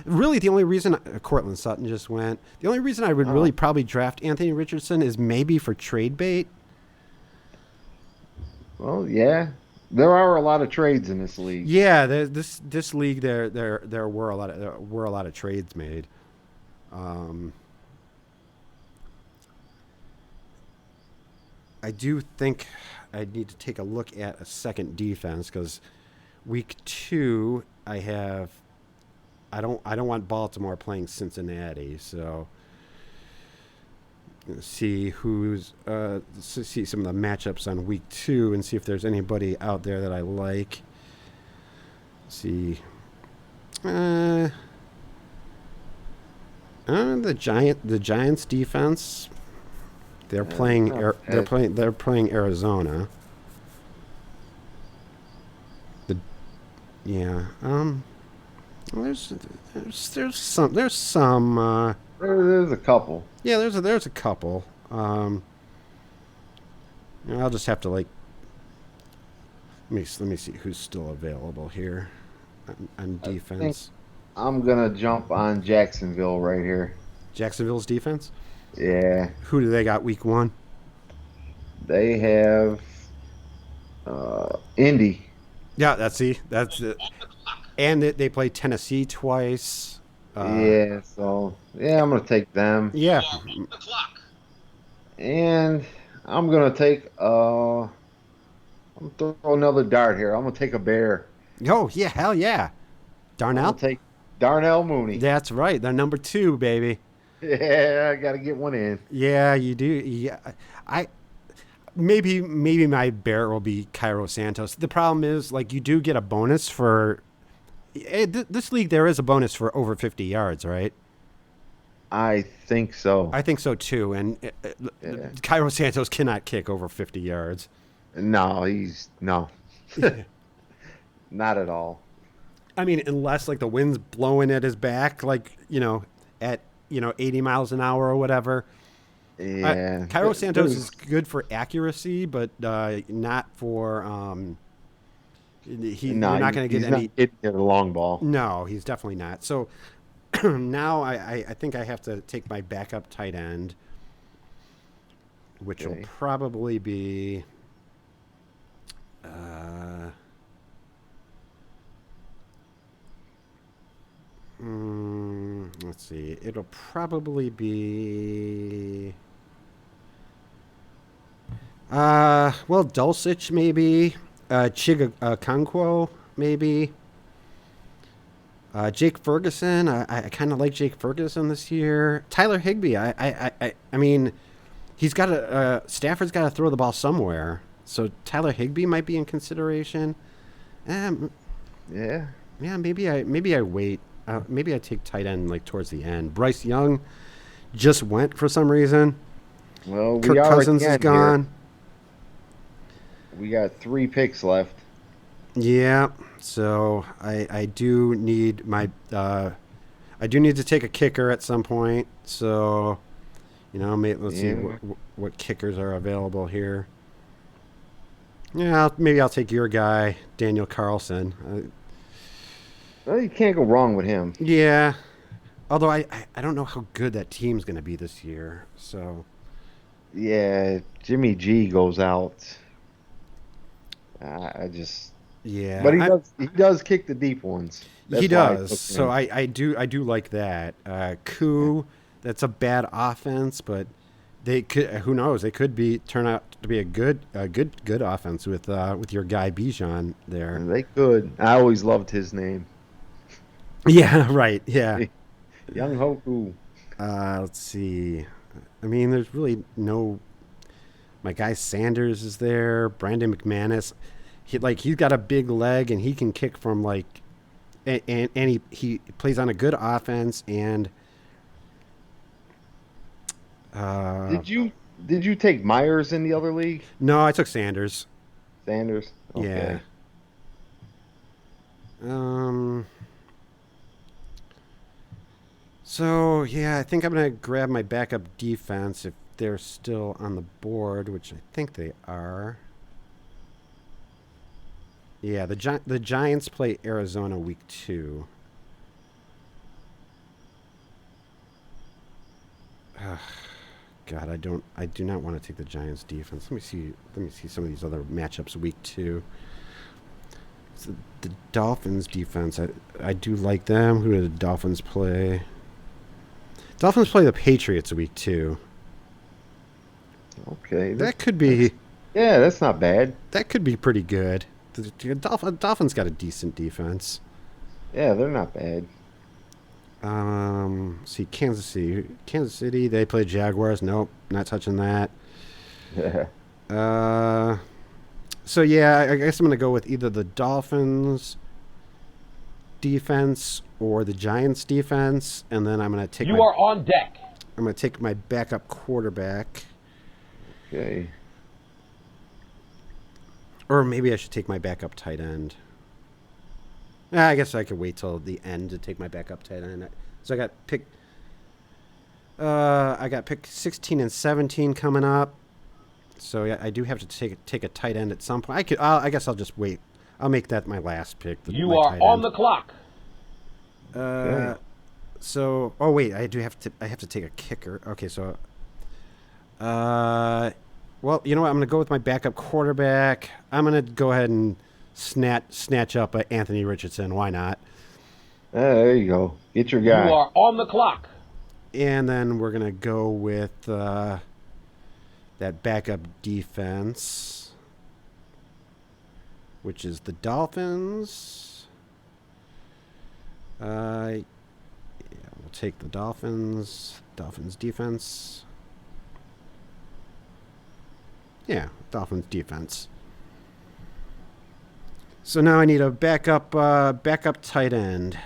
Speaker 1: Really, the only reason Cortland Sutton just went. The only reason I would really probably draft Anthony Richardson is maybe for trade bait.
Speaker 2: Well, yeah, there are a lot of trades in this league.
Speaker 1: Yeah, this league there were a lot of trades made. I do think I need to take a look at a second defense because week 2 I don't want Baltimore playing Cincinnati, so see see some of the matchups on week 2 and see if there's anybody out there that I like. See, the Giants defense. They're playing Arizona. There's some.
Speaker 2: There's a couple.
Speaker 1: Yeah, there's a couple. I'll just have to let me see who's still available here on defense.
Speaker 2: I'm gonna jump on Jacksonville right here.
Speaker 1: Jacksonville's defense.
Speaker 2: Yeah.
Speaker 1: Who do they got week 1?
Speaker 2: They have Indy.
Speaker 1: Yeah, that's it. And they play Tennessee twice.
Speaker 2: I'm gonna take them.
Speaker 1: Yeah.
Speaker 2: And I'm gonna take I'm gonna throw another dart here. I'm gonna take a bear.
Speaker 1: Oh yeah, hell yeah. Darnell?
Speaker 2: I'll take Darnell Mooney.
Speaker 1: That's right. They're number 2, baby.
Speaker 2: Yeah, I gotta get one in.
Speaker 1: Yeah, you do. Yeah, maybe my bear will be Cairo Santos. The problem is, like, you do get a bonus for this league. There is a bonus for over 50 yards, right?
Speaker 2: I think so.
Speaker 1: I think so too. And Cairo Santos cannot kick over 50 yards.
Speaker 2: No, not at all.
Speaker 1: I mean, unless like the wind's blowing at his back, like at 80 miles an hour or whatever.
Speaker 2: Yeah.
Speaker 1: Cairo Santos is good for accuracy, but not for. You're not going to get any.
Speaker 2: He's not getting a long ball.
Speaker 1: No, he's definitely not. So now I think I have to take my backup tight end, which will probably be. Let's see. It'll probably be. Dulcich maybe. Chigakonkwo maybe. Jake Ferguson. I kind of like Jake Ferguson this year. Tyler Higbee. I mean, he's got Stafford's got to throw the ball somewhere. So Tyler Higbee might be in consideration.
Speaker 2: Yeah.
Speaker 1: Yeah. Maybe I wait. Maybe I take tight end like towards the end. Bryce Young just went for some reason.
Speaker 2: Well,
Speaker 1: Kirk Cousins is gone.
Speaker 2: Here. We got 3 picks left.
Speaker 1: Yeah, so I do need to take a kicker at some point. So, let's see what kickers are available here. Yeah, maybe I'll take your guy, Daniel Carlson.
Speaker 2: Well, you can't go wrong with him.
Speaker 1: Yeah, although I don't know how good that team's going to be this year. So,
Speaker 2: yeah, Jimmy G goes out.
Speaker 1: Yeah,
Speaker 2: but he does kick the deep ones.
Speaker 1: He does. So I do like that. Koo, that's a bad offense, but they could. Who knows? They could turn out to be a good offense with your guy Bijan there.
Speaker 2: They could. I always loved his name.
Speaker 1: Yeah. Right. Yeah.
Speaker 2: Young Hoku.
Speaker 1: Let's see. I mean, there's really no. My guy Sanders is there. Brandon McManus. He's got a big leg and he can kick from and he plays on a good offense and.
Speaker 2: Did you take Myers in the other league?
Speaker 1: No, I took Sanders.
Speaker 2: Sanders. Okay.
Speaker 1: Yeah. So yeah, I think I'm gonna grab my backup defense if they're still on the board, which I think they are. Yeah, the Giants play Arizona week 2. God, I do not want to take the Giants defense. Let me see some of these other matchups week 2. So the Dolphins defense, I do like them. Who do the Dolphins play? Dolphins play the Patriots week 2.
Speaker 2: Okay,
Speaker 1: That could be
Speaker 2: yeah, that's not bad.
Speaker 1: that could be pretty good. The Dolphins got a decent defense.
Speaker 2: Yeah, they're not bad.
Speaker 1: See Kansas City. They play Jaguars. Nope, not touching that. Uh, so yeah, I guess I'm gonna go with either the Dolphins defense or the Giants defense, and then
Speaker 3: You are on deck.
Speaker 1: I'm gonna take my backup quarterback,
Speaker 2: Okay.
Speaker 1: or maybe I should take my backup tight end. I guess I could wait till the end to take my backup tight end. So I got pick 16 and 17 coming up. So yeah, I do have to take a tight end at some point. I guess I'll just wait. I'll make that my last pick.
Speaker 3: You
Speaker 1: my
Speaker 3: are
Speaker 1: tight
Speaker 3: on
Speaker 1: end.
Speaker 3: the clock.
Speaker 2: Okay.
Speaker 1: So wait, I have to take a kicker. Okay, so well, you know what? I'm gonna go with my backup quarterback. I'm gonna go ahead and snatch up Anthony Richardson. Why not?
Speaker 2: There you go. Get your
Speaker 3: You
Speaker 2: guy.
Speaker 3: are on the clock.
Speaker 1: And then we're gonna go with that backup defense, which is the Dolphins. Yeah, we'll take the Dolphins. Dolphins defense. Yeah, Dolphins defense. So now I need a backup tight end,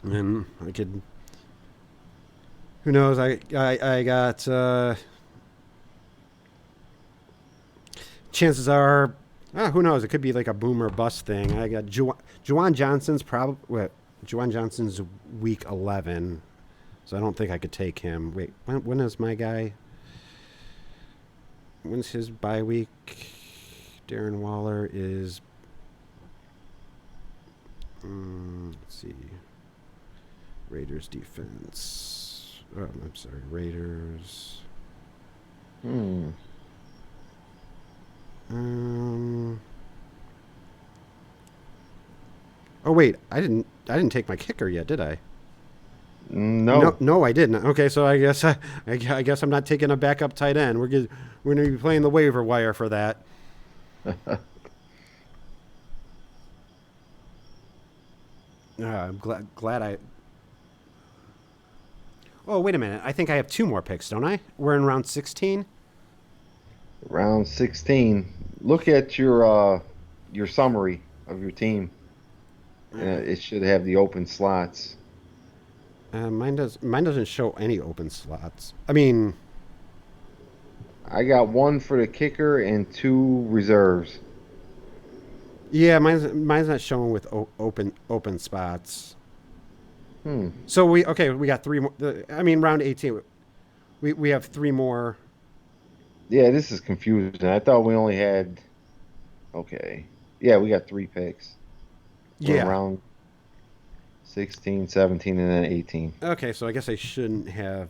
Speaker 1: and I could. Who knows? I got. Chances are, who knows? It could be like a boom or bust thing. I got Juwan Johnson's Juwan Johnson's week 11, so I don't think I could take him. Wait, when is my guy? When's his bye week? Darren Waller is. Let's see. Raiders defense. Oh, I'm sorry, Raiders. Oh wait, I didn't take my kicker yet, did I?
Speaker 2: No.
Speaker 1: No, I didn't. Okay, so I guess I'm not taking a backup tight end. We're going to be playing the waiver wire for that. I'm glad I. Oh wait a minute! I think I have 2 more picks, don't I? We're in round 16.
Speaker 2: Round 16. Look at your summary of your team. It should have the open slots.
Speaker 1: Mine doesn't show any open slots. I mean,
Speaker 2: I got 1 for the kicker and 2 reserves.
Speaker 1: yeah, mine's not showing with open spots. So we got 3 more. I mean, round 18, we have 3 more.
Speaker 2: Yeah, this is confusing. I thought we only had. Okay. Yeah, we got 3 picks. We're
Speaker 1: Yeah.
Speaker 2: Round 16, 17, and then 18.
Speaker 1: Okay, so I guess I shouldn't have.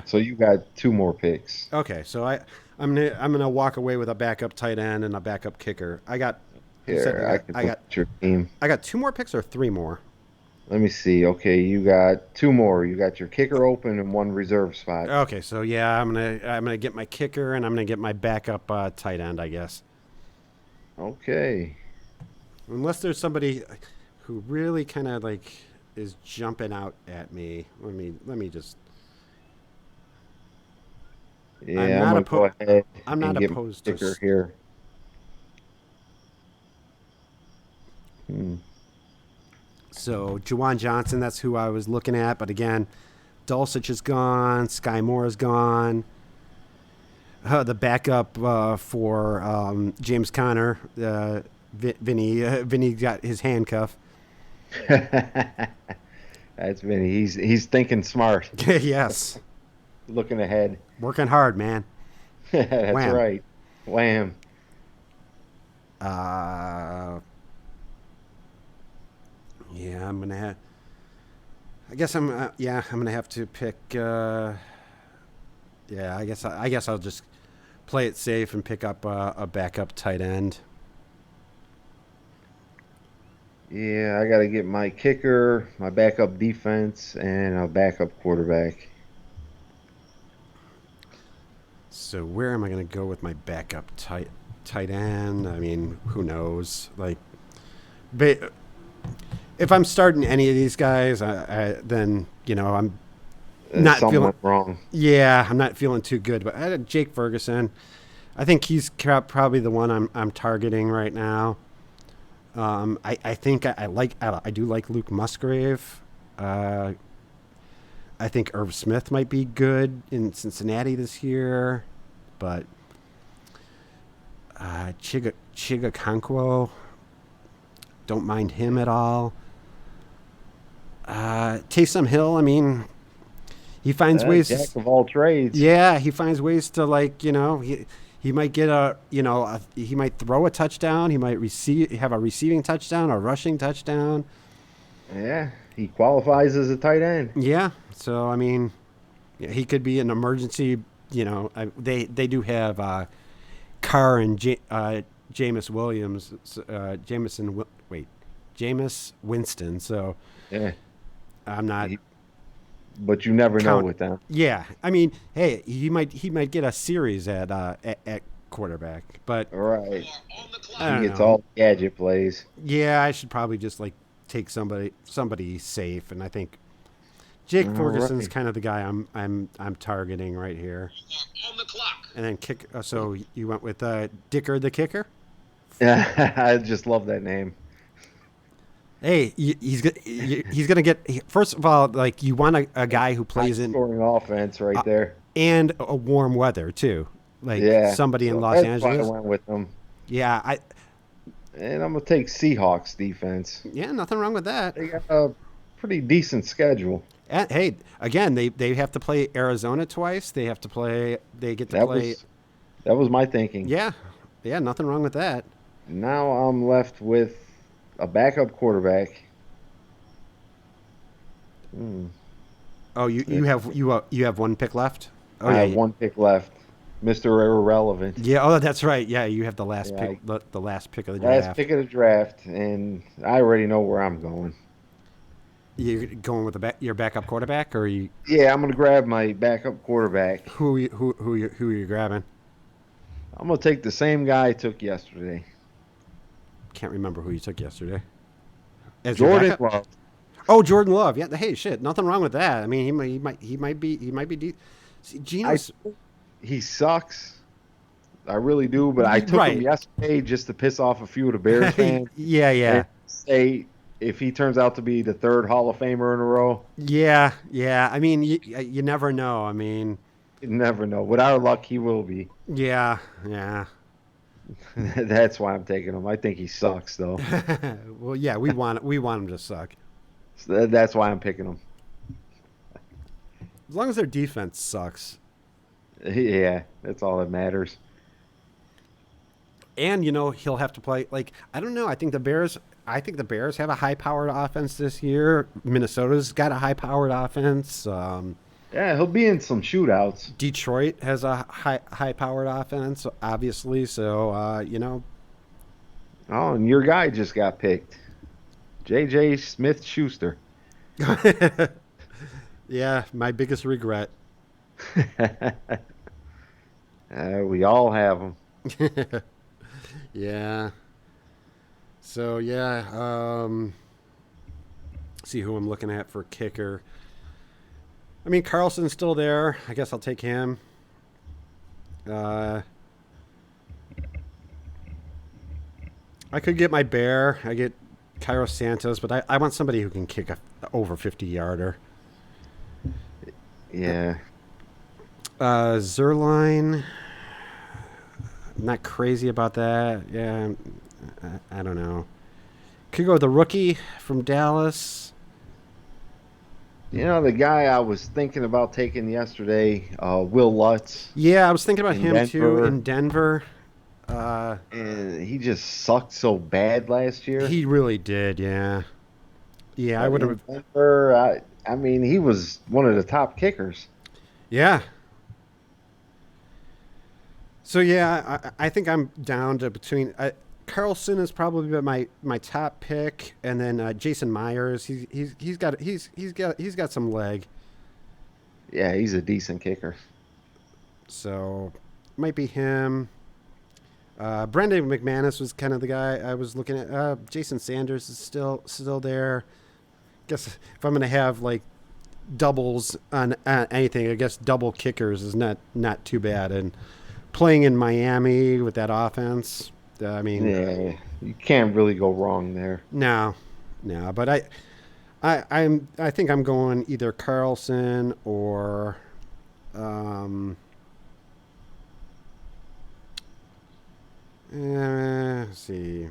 Speaker 2: So you got 2 more picks.
Speaker 1: Okay, so I'm gonna walk away with a backup tight end and a backup kicker. I got. You said
Speaker 2: Here, I can look at your team.
Speaker 1: I got 2 more picks or 3 more.
Speaker 2: Let me see. Okay, you got 2 more. You got your kicker open and 1 reserve spot.
Speaker 1: Okay, so yeah, I'm gonna get my kicker and I'm gonna get my backup tight end, I guess.
Speaker 2: Okay.
Speaker 1: Unless there's somebody who really kind of like is jumping out at me. Let me just.
Speaker 2: Yeah, I'm gonna go ahead.
Speaker 1: I'm not
Speaker 2: and get
Speaker 1: opposed
Speaker 2: my
Speaker 1: to
Speaker 2: kicker here.
Speaker 1: So Juwan Johnson, that's who I was looking at. But again, Dulcich is gone. Sky Moore is gone. The backup for James Conner, Vinny got his handcuff.
Speaker 2: That's Vinny. He's thinking smart,
Speaker 1: Yes.
Speaker 2: looking ahead.
Speaker 1: Working hard, man.
Speaker 2: That's
Speaker 1: Wham.
Speaker 2: right. Wham.
Speaker 1: Uh, yeah, I'm gonna have. I guess I'm. Yeah, I'm gonna have to pick. Yeah, I guess I'll just play it safe and pick up a backup tight end.
Speaker 2: Yeah, I got to get my kicker, my backup defense, and a backup quarterback.
Speaker 1: So where am I gonna go with my backup tight end? I mean, who knows? Like, ba- if I'm starting any of these guys, then I'm not
Speaker 2: Something
Speaker 1: feeling.
Speaker 2: went wrong.
Speaker 1: Yeah, I'm not feeling too good. But I had Jake Ferguson. I think he's probably the one I'm targeting right now. I think I do like Luke Musgrave. Uh, I think Irv Smith might be good in Cincinnati this year, but Chiga Conquo, don't mind him at all. Taysom Hill, I mean, he finds
Speaker 2: Jack
Speaker 1: ways.
Speaker 2: of all trades.
Speaker 1: Yeah, he finds ways to he might get he might throw a touchdown. He might have a receiving touchdown, a rushing touchdown.
Speaker 2: Yeah, he qualifies as a tight end.
Speaker 1: Yeah. So I mean, yeah, he could be an emergency. They do have Carr and Jameis Williams, Jameis Winston. So
Speaker 2: Yeah,
Speaker 1: I'm not.
Speaker 2: he- but you never know
Speaker 1: Count.
Speaker 2: with them.
Speaker 1: Yeah, I mean, hey, he might get a series at quarterback, but
Speaker 2: All right,
Speaker 1: I
Speaker 2: he
Speaker 1: don't
Speaker 2: gets
Speaker 1: know.
Speaker 2: all gadget plays.
Speaker 1: Yeah, I should probably just take somebody safe, and I think Jake
Speaker 2: All
Speaker 1: Ferguson's
Speaker 2: right.
Speaker 1: kind of the guy I'm targeting right here.
Speaker 3: On the clock.
Speaker 1: And then kick. So you went with Dicker the kicker.
Speaker 2: Yeah, I just love that name.
Speaker 1: Hey, he's gonna get. First of all, like you want a guy who
Speaker 2: High
Speaker 1: plays in
Speaker 2: scoring offense right there.
Speaker 1: and a warm weather too, like
Speaker 2: Yeah,
Speaker 1: somebody in
Speaker 2: so
Speaker 1: Los
Speaker 2: that's why I
Speaker 1: Angeles.
Speaker 2: went with them.
Speaker 1: Yeah,
Speaker 2: And I'm gonna take Seahawks defense.
Speaker 1: yeah, nothing wrong with that.
Speaker 2: They got a pretty decent schedule.
Speaker 1: And, hey, again, they have to play Arizona twice. They have to play. They get to
Speaker 2: That
Speaker 1: play.
Speaker 2: was my thinking.
Speaker 1: Yeah, yeah, nothing wrong with that.
Speaker 2: Now I'm left with a backup quarterback. Hmm.
Speaker 1: Oh, you have one pick left. Oh
Speaker 2: I
Speaker 1: yeah,
Speaker 2: have one pick left. Mr. Irrelevant.
Speaker 1: yeah. Oh, that's right. Yeah, you have the last
Speaker 2: Yeah,
Speaker 1: pick, the last pick of the
Speaker 2: last
Speaker 1: draft.
Speaker 2: pick of the draft, and I already know where I'm going.
Speaker 1: You going with your backup quarterback, or you
Speaker 2: Yeah, I'm gonna grab my backup quarterback.
Speaker 1: who are you grabbing?
Speaker 2: I'm gonna take the same guy I took yesterday.
Speaker 1: Can't remember who you took yesterday. As your
Speaker 2: Jordan
Speaker 1: backup?
Speaker 2: Love.
Speaker 1: Oh, Jordan Love. Yeah. Hey, shit. Nothing wrong with that. I mean, he might be See,
Speaker 2: I
Speaker 1: Geno's
Speaker 2: he sucks. I really do, but I took him
Speaker 1: right.
Speaker 2: yesterday just to piss off a few of the Bears fans
Speaker 1: Yeah, yeah.
Speaker 2: and say if he turns out to be the third Hall of Famer in a row,
Speaker 1: Yeah, yeah. I mean, you never know. I mean,
Speaker 2: you never know. With our luck, he will be.
Speaker 1: yeah, yeah.
Speaker 2: That's why I'm taking him. I think he sucks, though.
Speaker 1: Well, yeah. We want him to suck.
Speaker 2: So that's why I'm picking him.
Speaker 1: As long as their defense sucks,
Speaker 2: Yeah, that's all that matters.
Speaker 1: and he'll have to play. Like I don't know. I think the Bears. Have a high-powered offense this year. Minnesota's got a high-powered offense.
Speaker 2: Yeah, he'll be in some shootouts.
Speaker 1: Detroit has a high-powered offense, obviously. So
Speaker 2: Oh, and your guy just got picked. J.J. Smith-Schuster.
Speaker 1: Yeah, my biggest regret.
Speaker 2: We all have him.
Speaker 1: Yeah. So yeah, see who I'm looking at for kicker. I mean, Carlson's still there. I guess I'll take him. I could get my bear. I get Cairo Santos, but I want somebody who can kick a over 50-yarder.
Speaker 2: Yeah.
Speaker 1: Zerline. Not crazy about that. Yeah, I don't know. Could go with the rookie from Dallas.
Speaker 2: The guy I was thinking about taking yesterday, Will Lutz
Speaker 1: Yeah, I was thinking about
Speaker 2: in
Speaker 1: him too
Speaker 2: Denver,
Speaker 1: in Denver. Uh,
Speaker 2: and he just sucked so bad last year.
Speaker 1: he really did. Yeah, yeah, I
Speaker 2: But
Speaker 1: would
Speaker 2: in
Speaker 1: have.
Speaker 2: Denver, I mean, he was one of the top kickers.
Speaker 1: Yeah. So yeah, I think I'm down to between. Carlson is probably my top pick, and then Jason Myers. He's got some leg,
Speaker 2: Yeah, he's a decent kicker.
Speaker 1: so might be him. Brendan McManus was kind of the guy I was looking at. Jason Sanders is still there. Guess if I'm gonna have like doubles on anything, I guess double kickers is not too bad. And playing in Miami with that offense, I mean,
Speaker 2: Yeah, you can't really go wrong there.
Speaker 1: no, no. But I think I'm going either Carlson or um, let's see,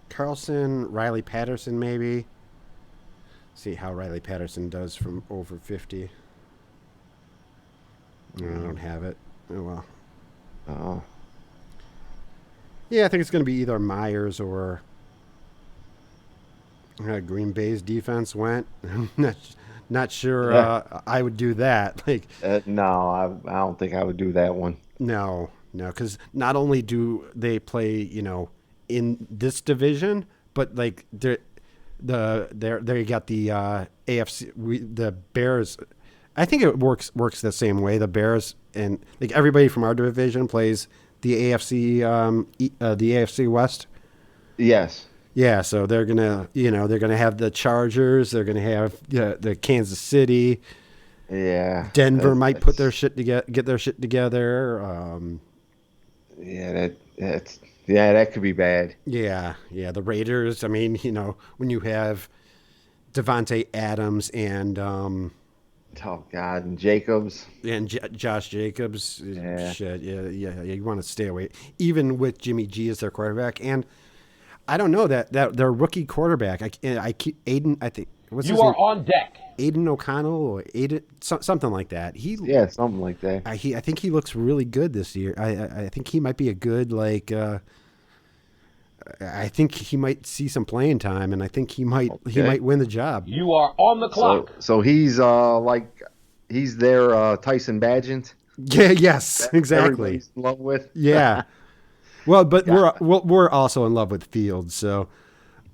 Speaker 1: Carlson, Riley Patterson maybe. See how Riley Patterson does from over 50. No, I don't have it. Oh well.
Speaker 2: Oh,
Speaker 1: Yeah, I think it's going to be either Myers or Green Bay's defense went. Not sure
Speaker 2: yeah.
Speaker 1: I would do that. Like,
Speaker 2: No, I don't think I would do that one.
Speaker 1: no, no, because not only do they play, in this division, but like there you got the AFC, the Bears. I think it works the same way. The Bears and like everybody from our division plays the the AFC West.
Speaker 2: Yes.
Speaker 1: Yeah, so they're gonna have the Chargers. They're gonna have the Kansas City.
Speaker 2: Yeah.
Speaker 1: Denver might put their
Speaker 2: That's
Speaker 1: shit together, get their shit together.
Speaker 2: yeah. That's yeah. That could be bad.
Speaker 1: Yeah, yeah. The Raiders. I mean, when you have Devonte Adams
Speaker 2: Oh God, and Jacobs.
Speaker 1: and Josh Jacobs,
Speaker 2: Yeah.
Speaker 1: shit. Yeah, yeah. You want to stay away, even with Jimmy G as their quarterback. And I don't know that their rookie quarterback. I keep Aiden. I think what's his
Speaker 3: You
Speaker 1: name?
Speaker 3: are on deck.
Speaker 1: Aiden O'Connell or Aiden something like that.
Speaker 2: Yeah, something like that.
Speaker 1: I think he looks really good this year. I think he might be a good like. I think he might see some playing time, and I think he
Speaker 2: Okay.
Speaker 1: might win the job.
Speaker 3: You are on the
Speaker 2: So
Speaker 3: clock.
Speaker 2: so he's like he's their Tyson Bagent
Speaker 1: Yeah. Yes.
Speaker 2: that
Speaker 1: Exactly.
Speaker 2: everybody's in love with.
Speaker 1: Yeah. Well, but
Speaker 2: God.
Speaker 1: we're also in love with Fields, so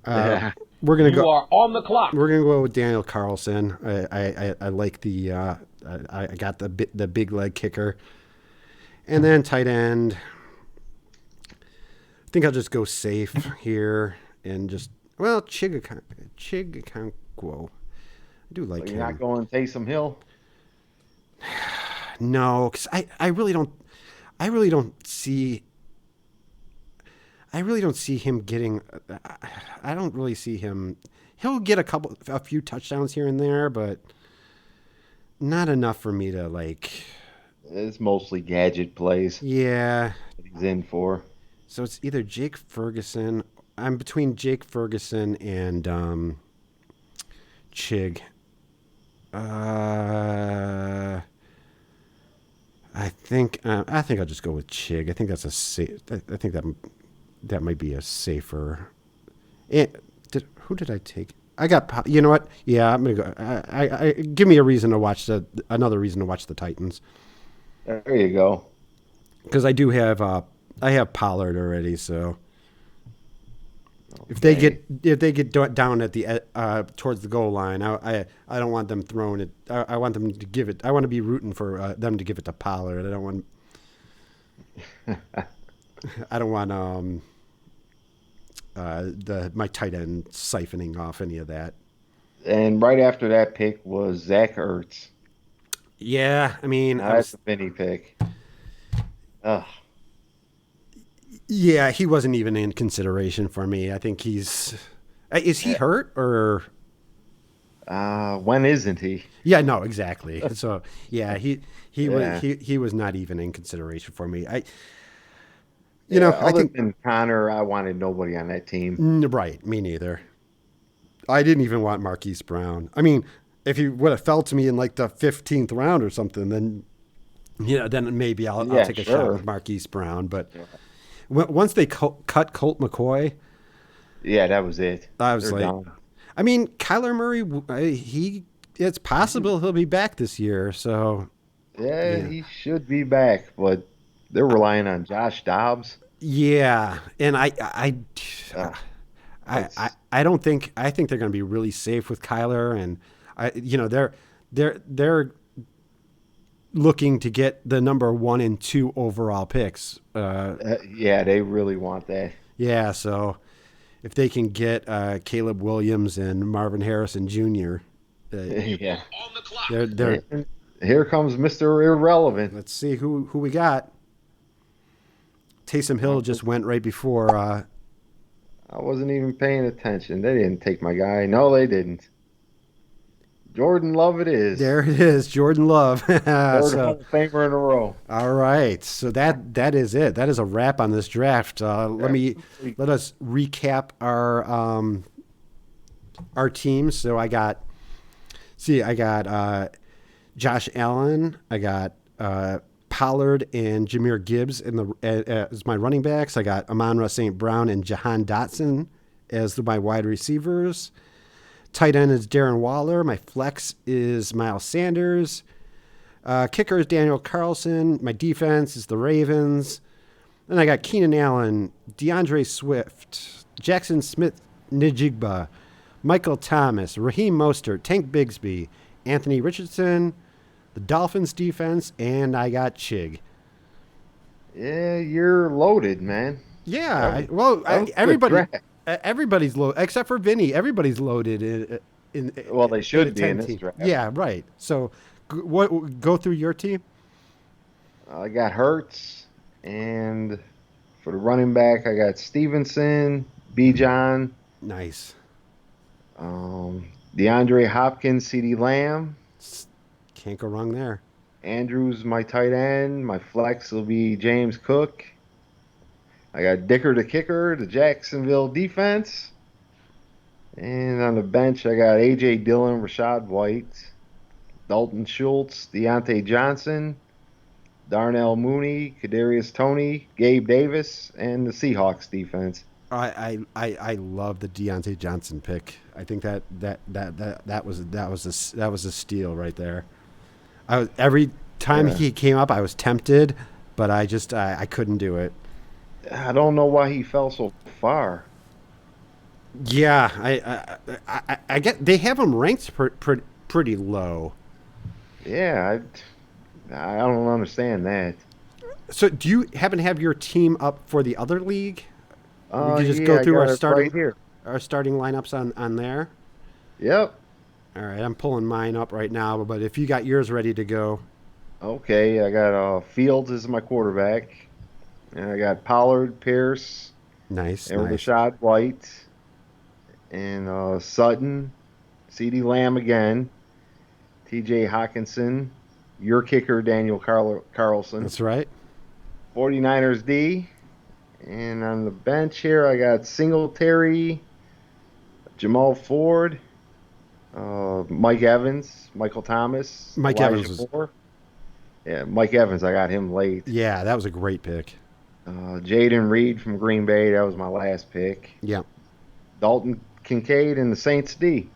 Speaker 1: uh,
Speaker 2: Yeah.
Speaker 1: we're gonna
Speaker 3: You
Speaker 1: go.
Speaker 3: are on the clock.
Speaker 1: We're gonna go with Daniel Carlson. I like the. I got the big leg kicker, and then tight end. I think I'll just go safe here and just Chigakonkwo. I do like
Speaker 2: You're
Speaker 1: him.
Speaker 2: not going Taysom Hill.
Speaker 1: No, because I really don't see him getting. I don't really see him. He'll get a few touchdowns here and there, but not enough for me to like.
Speaker 2: It's mostly gadget plays
Speaker 1: Yeah.
Speaker 2: that he's in for.
Speaker 1: So it's either Jake Ferguson. I'm between Jake Ferguson and Chig. Uh, I think I'll just go with Chig. I think that's a safe. I think that might be a safer. Who did I take? I got. You know what? Yeah, I'm gonna go. I give me a reason to watch another reason to watch the Titans
Speaker 2: There you go.
Speaker 1: because I have Pollard already. So
Speaker 2: Okay.
Speaker 1: if they get down at the towards the goal line, I don't want them throwing it. I want them to give it. I want to be rooting for them to give it to Pollard. I don't want my tight end siphoning off any of that.
Speaker 2: And right after that pick was Zach Ertz.
Speaker 1: Yeah, I mean,
Speaker 2: Now that's a Vinny pick. Ugh.
Speaker 1: yeah, he wasn't even in consideration for me. I think is he hurt or?
Speaker 2: When isn't he?
Speaker 1: Yeah, no, exactly. So yeah,
Speaker 2: Yeah.
Speaker 1: he was not even in consideration for me.
Speaker 2: Yeah,
Speaker 1: I
Speaker 2: other
Speaker 1: think
Speaker 2: than Connor, I wanted nobody on that team.
Speaker 1: right, me neither. I didn't even want Marquise Brown. I mean, if he would have fell to me in like the 15th round or something, then then maybe I'll
Speaker 2: Yeah,
Speaker 1: take a shot
Speaker 2: sure.
Speaker 1: with Marquise Brown. But
Speaker 2: Yeah,
Speaker 1: once they cut Colt McCoy,
Speaker 2: yeah, that was it.
Speaker 1: I was
Speaker 2: They're
Speaker 1: like,
Speaker 2: done.
Speaker 1: I mean, Kyler Murray, it's possible he'll be back this year. So
Speaker 2: Yeah,
Speaker 1: yeah,
Speaker 2: he should be back, but they're relying on Josh Dobbs.
Speaker 1: yeah, and
Speaker 2: Uh, it's
Speaker 1: I don't think I think they're going to be really safe with Kyler, and they're looking to get the number 1 and 2 overall picks.
Speaker 2: yeah, they really want that.
Speaker 1: Yeah, so if they can get Caleb Williams and Marvin Harrison Jr., uh,
Speaker 2: Yeah.
Speaker 1: they're
Speaker 2: And here comes Mr. Irrelevant.
Speaker 1: let's see who we got. Taysom
Speaker 2: I
Speaker 1: Hill just went right before.
Speaker 2: wasn't even paying attention. They didn't take my guy. No, they didn't. Jordan Love it is.
Speaker 1: There it is, Jordan Love.
Speaker 2: Third
Speaker 1: So
Speaker 2: Hall of Famer in a row.
Speaker 1: all right, so that is it. That is a wrap on this draft. Let us recap our teams. So I got Josh Allen. I got Pollard and Jameer Gibbs as my running backs. I got Amon-Ra St. Brown and Jahan Dotson as my wide receivers. Tight end is Darren Waller. My flex is Miles Sanders. Kicker is Daniel Carlson. My defense is the Ravens. Then I got Keenan Allen, DeAndre Swift, Jackson Smith Njigba, Michael Thomas, Raheem Mostert, Tank Bigsby, Anthony Richardson, the Dolphins defense, and I got Chig.
Speaker 2: Yeah, you're loaded, man.
Speaker 1: Yeah,
Speaker 2: That was, that was a good draft.
Speaker 1: everybody's loaded except for Vinny. Everybody's loaded
Speaker 2: Well, they
Speaker 1: in
Speaker 2: should
Speaker 1: a
Speaker 2: be in
Speaker 1: 10
Speaker 2: this
Speaker 1: team.
Speaker 2: draft.
Speaker 1: Yeah, right. So, go through your team?
Speaker 2: I got Hurts, and for the running back, I got Stevenson, Bijan,
Speaker 1: Nice.
Speaker 2: DeAndre Hopkins, CeeDee Lamb.
Speaker 1: Can't go wrong there.
Speaker 2: Andrews, my tight end. My flex will be James Cook. I got Dicker the kicker, the Jacksonville defense. And on the bench, I got A.J. Dillon, Rashad White, Dalton Schultz, Deontay Johnson, Darnell Mooney, Kadarius Toney, Gabe Davis, and the Seahawks defense.
Speaker 1: I love the Deontay Johnson pick. I think that was a steal right there. Every time
Speaker 2: Yeah.
Speaker 1: he came up, I was tempted, but I couldn't do it.
Speaker 2: I don't know why he fell so far.
Speaker 1: Yeah, I get they have him ranked pretty low.
Speaker 2: Yeah, I don't understand that.
Speaker 1: So do you happen to have your team up for the other league? We could just
Speaker 2: Yeah,
Speaker 1: go
Speaker 2: I
Speaker 1: through
Speaker 2: got it right here.
Speaker 1: our starting lineups on there.
Speaker 2: Yep.
Speaker 1: All right, I'm pulling mine up right now, but if you got yours ready to go,
Speaker 2: Okay, I got Fields as my quarterback, and I got Pollard, Pierce,
Speaker 1: nice,
Speaker 2: and
Speaker 1: nice.
Speaker 2: Rashad White, and Sutton, CeeDee Lamb again, T.J. Hawkinson, your kicker Daniel Carlson,
Speaker 1: That's right.
Speaker 2: 49ers D, and on the bench here I got Singletary, Jamal Ford, Mike Evans, Michael Thomas,
Speaker 1: Mike
Speaker 2: Elijah
Speaker 1: Evans was
Speaker 2: Moore. Yeah, Mike Evans, I got him late.
Speaker 1: yeah, that was a great pick.
Speaker 2: Jaden Reed from Green Bay, that was my last pick.
Speaker 1: Yeah.
Speaker 2: Dalton Kincaid and the Saints D.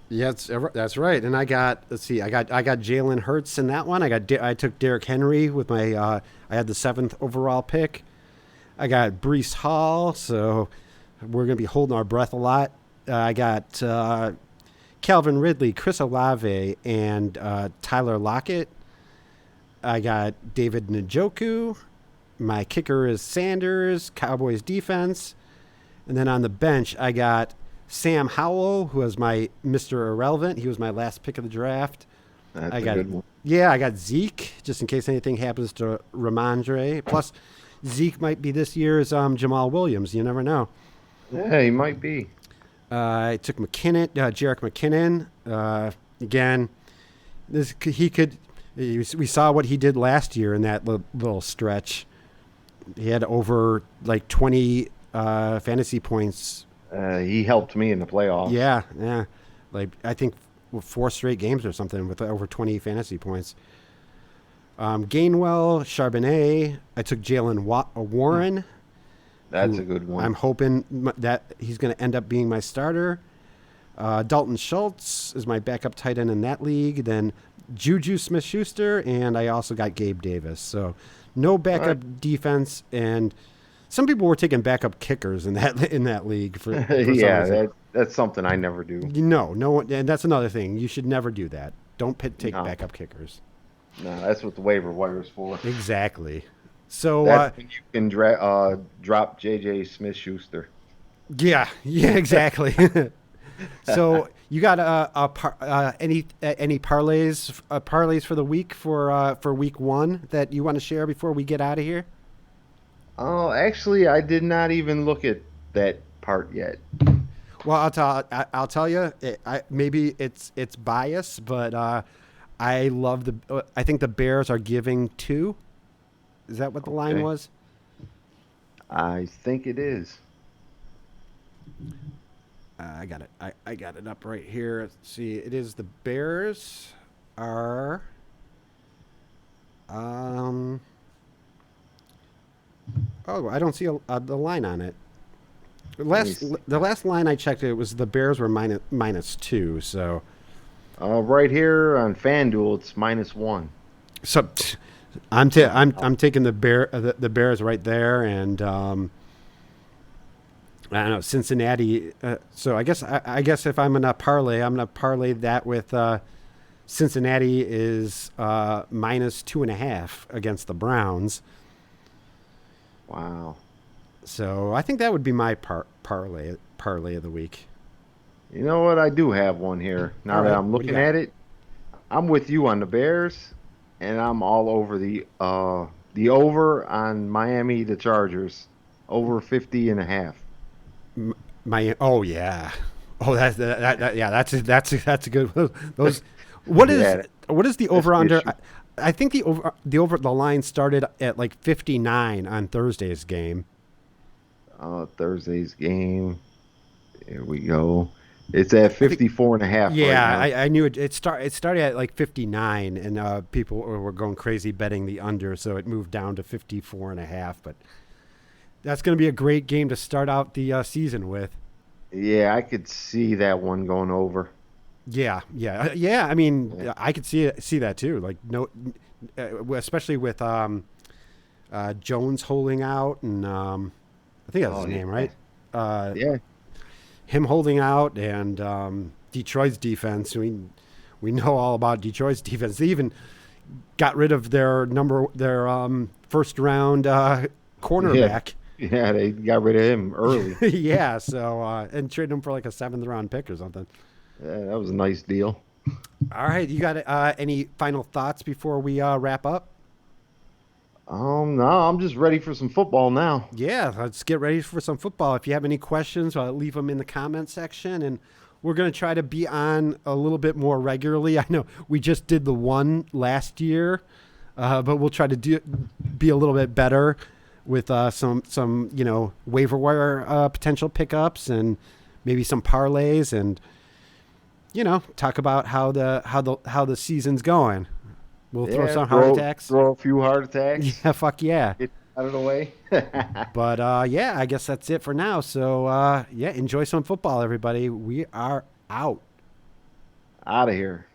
Speaker 1: Yeah, that's right. And let's see, I got Jalen Hurts in that one. I took Derrick Henry with my I had the 7th overall pick. I got Brees Hall, so we're gonna be holding our breath a lot. I got Calvin Ridley, Chris Olave, and Tyler Lockett. I got David Njoku. My kicker is Sanders, Cowboys defense. And then on the bench, I got Sam Howell, who was my Mr. Irrelevant. He was my last pick of the draft.
Speaker 2: That's
Speaker 1: I
Speaker 2: a
Speaker 1: got
Speaker 2: good one.
Speaker 1: Yeah, I got Zeke, just in case anything happens to Ramondre. Plus, Zeke might be this year's Jamal Williams. You never know.
Speaker 2: Yeah, he might be.
Speaker 1: I took Jarek McKinnon. Again, we saw what he did last year in that little stretch. He had over like 20 fantasy points.
Speaker 2: He helped me in the playoffs.
Speaker 1: Yeah, yeah. Like I think 4 straight games or something with over 20 fantasy points. Gainwell, Charbonnet. I took Jalen Warren.
Speaker 2: That's
Speaker 1: who
Speaker 2: a good one.
Speaker 1: I'm hoping that he's going to end up being my starter. Dalton Schultz is my backup tight end in that league. Then Juju Smith-Schuster, and I also got Gabe Davis. So no backup defense, and some people were taking backup kickers in that league for some reason.
Speaker 2: That's something I never do.
Speaker 1: No one, and that's another thing. You should never do that. Don't take
Speaker 2: No.
Speaker 1: backup kickers.
Speaker 2: No, that's what the waiver wire is for.
Speaker 1: Exactly. So
Speaker 2: That's when you can drop J.J. Smith-Schuster.
Speaker 1: yeah, exactly. So you got any parlays for the week for week 1 that you want to share before we get out of here?
Speaker 2: Oh, actually, I did not even look at that part yet.
Speaker 1: Well, I'll tell you. Maybe it's bias, but I love I think the Bears are giving 2. Is that what the line was?
Speaker 2: I think it is.
Speaker 1: I got it. I got it up right here. Let's see. It is the Bears are. Oh, I don't see the line on it. The last line I checked, it was the Bears were minus 2. So.
Speaker 2: Right here on FanDuel, it's -1.
Speaker 1: So, I'm taking the Bears right there, and I don't know, Cincinnati. So I guess if I'm gonna parlay, I'm gonna parlay that with Cincinnati is -2.5 against the Browns.
Speaker 2: Wow.
Speaker 1: So I think that would be my parlay of the week.
Speaker 2: You know what? I do have one here. Now
Speaker 1: All
Speaker 2: that
Speaker 1: right,
Speaker 2: I'm
Speaker 1: what do you
Speaker 2: looking
Speaker 1: got?
Speaker 2: at it, I'm with you on the Bears, and I'm all over the over on Miami, the Chargers, over 50.5.
Speaker 1: Oh yeah, that's a good. Those what
Speaker 2: Yeah,
Speaker 1: is the
Speaker 2: that's
Speaker 1: over
Speaker 2: the
Speaker 1: under?
Speaker 2: issue.
Speaker 1: I think the line started at like 59 on Thursday's game.
Speaker 2: Thursday's game. Here we go. It's at
Speaker 1: I think
Speaker 2: 54.5 right
Speaker 1: yeah,
Speaker 2: now.
Speaker 1: I knew it. It started at like 59, and people were going crazy betting the under, so it moved down to 54.5. But that's going to be a great game to start out the season with.
Speaker 2: Yeah, I could see that one going over.
Speaker 1: Yeah. I mean,
Speaker 2: Yeah.
Speaker 1: I could see that too. Like especially with Jones holding out, and I think that's
Speaker 2: Oh,
Speaker 1: his name,
Speaker 2: yeah.
Speaker 1: right?
Speaker 2: Yeah.
Speaker 1: Him holding out, and Detroit's defense. We know all about Detroit's defense. They even got rid of their first round cornerback.
Speaker 2: Yeah, they got rid of him early.
Speaker 1: Yeah, so and traded him for like a 7th round pick or something.
Speaker 2: Yeah, that was a nice deal.
Speaker 1: All right, you got any final thoughts before we wrap up?
Speaker 2: No, I'm just ready for some football now.
Speaker 1: Yeah, let's get ready for some football. If you have any questions, leave them in the comment section, and we're going to try to be on a little bit more regularly. I know we just did the one last year, but we'll try to be a little bit better with some waiver wire potential pickups and maybe some parlays, and talk about how the season's going. We'll throw some heart attacks.
Speaker 2: Throw a few heart attacks.
Speaker 1: Yeah, fuck yeah.
Speaker 2: Get out of the way.
Speaker 1: But yeah, I guess that's it for now. So yeah, enjoy some football, everybody. We are out.
Speaker 2: Out of here.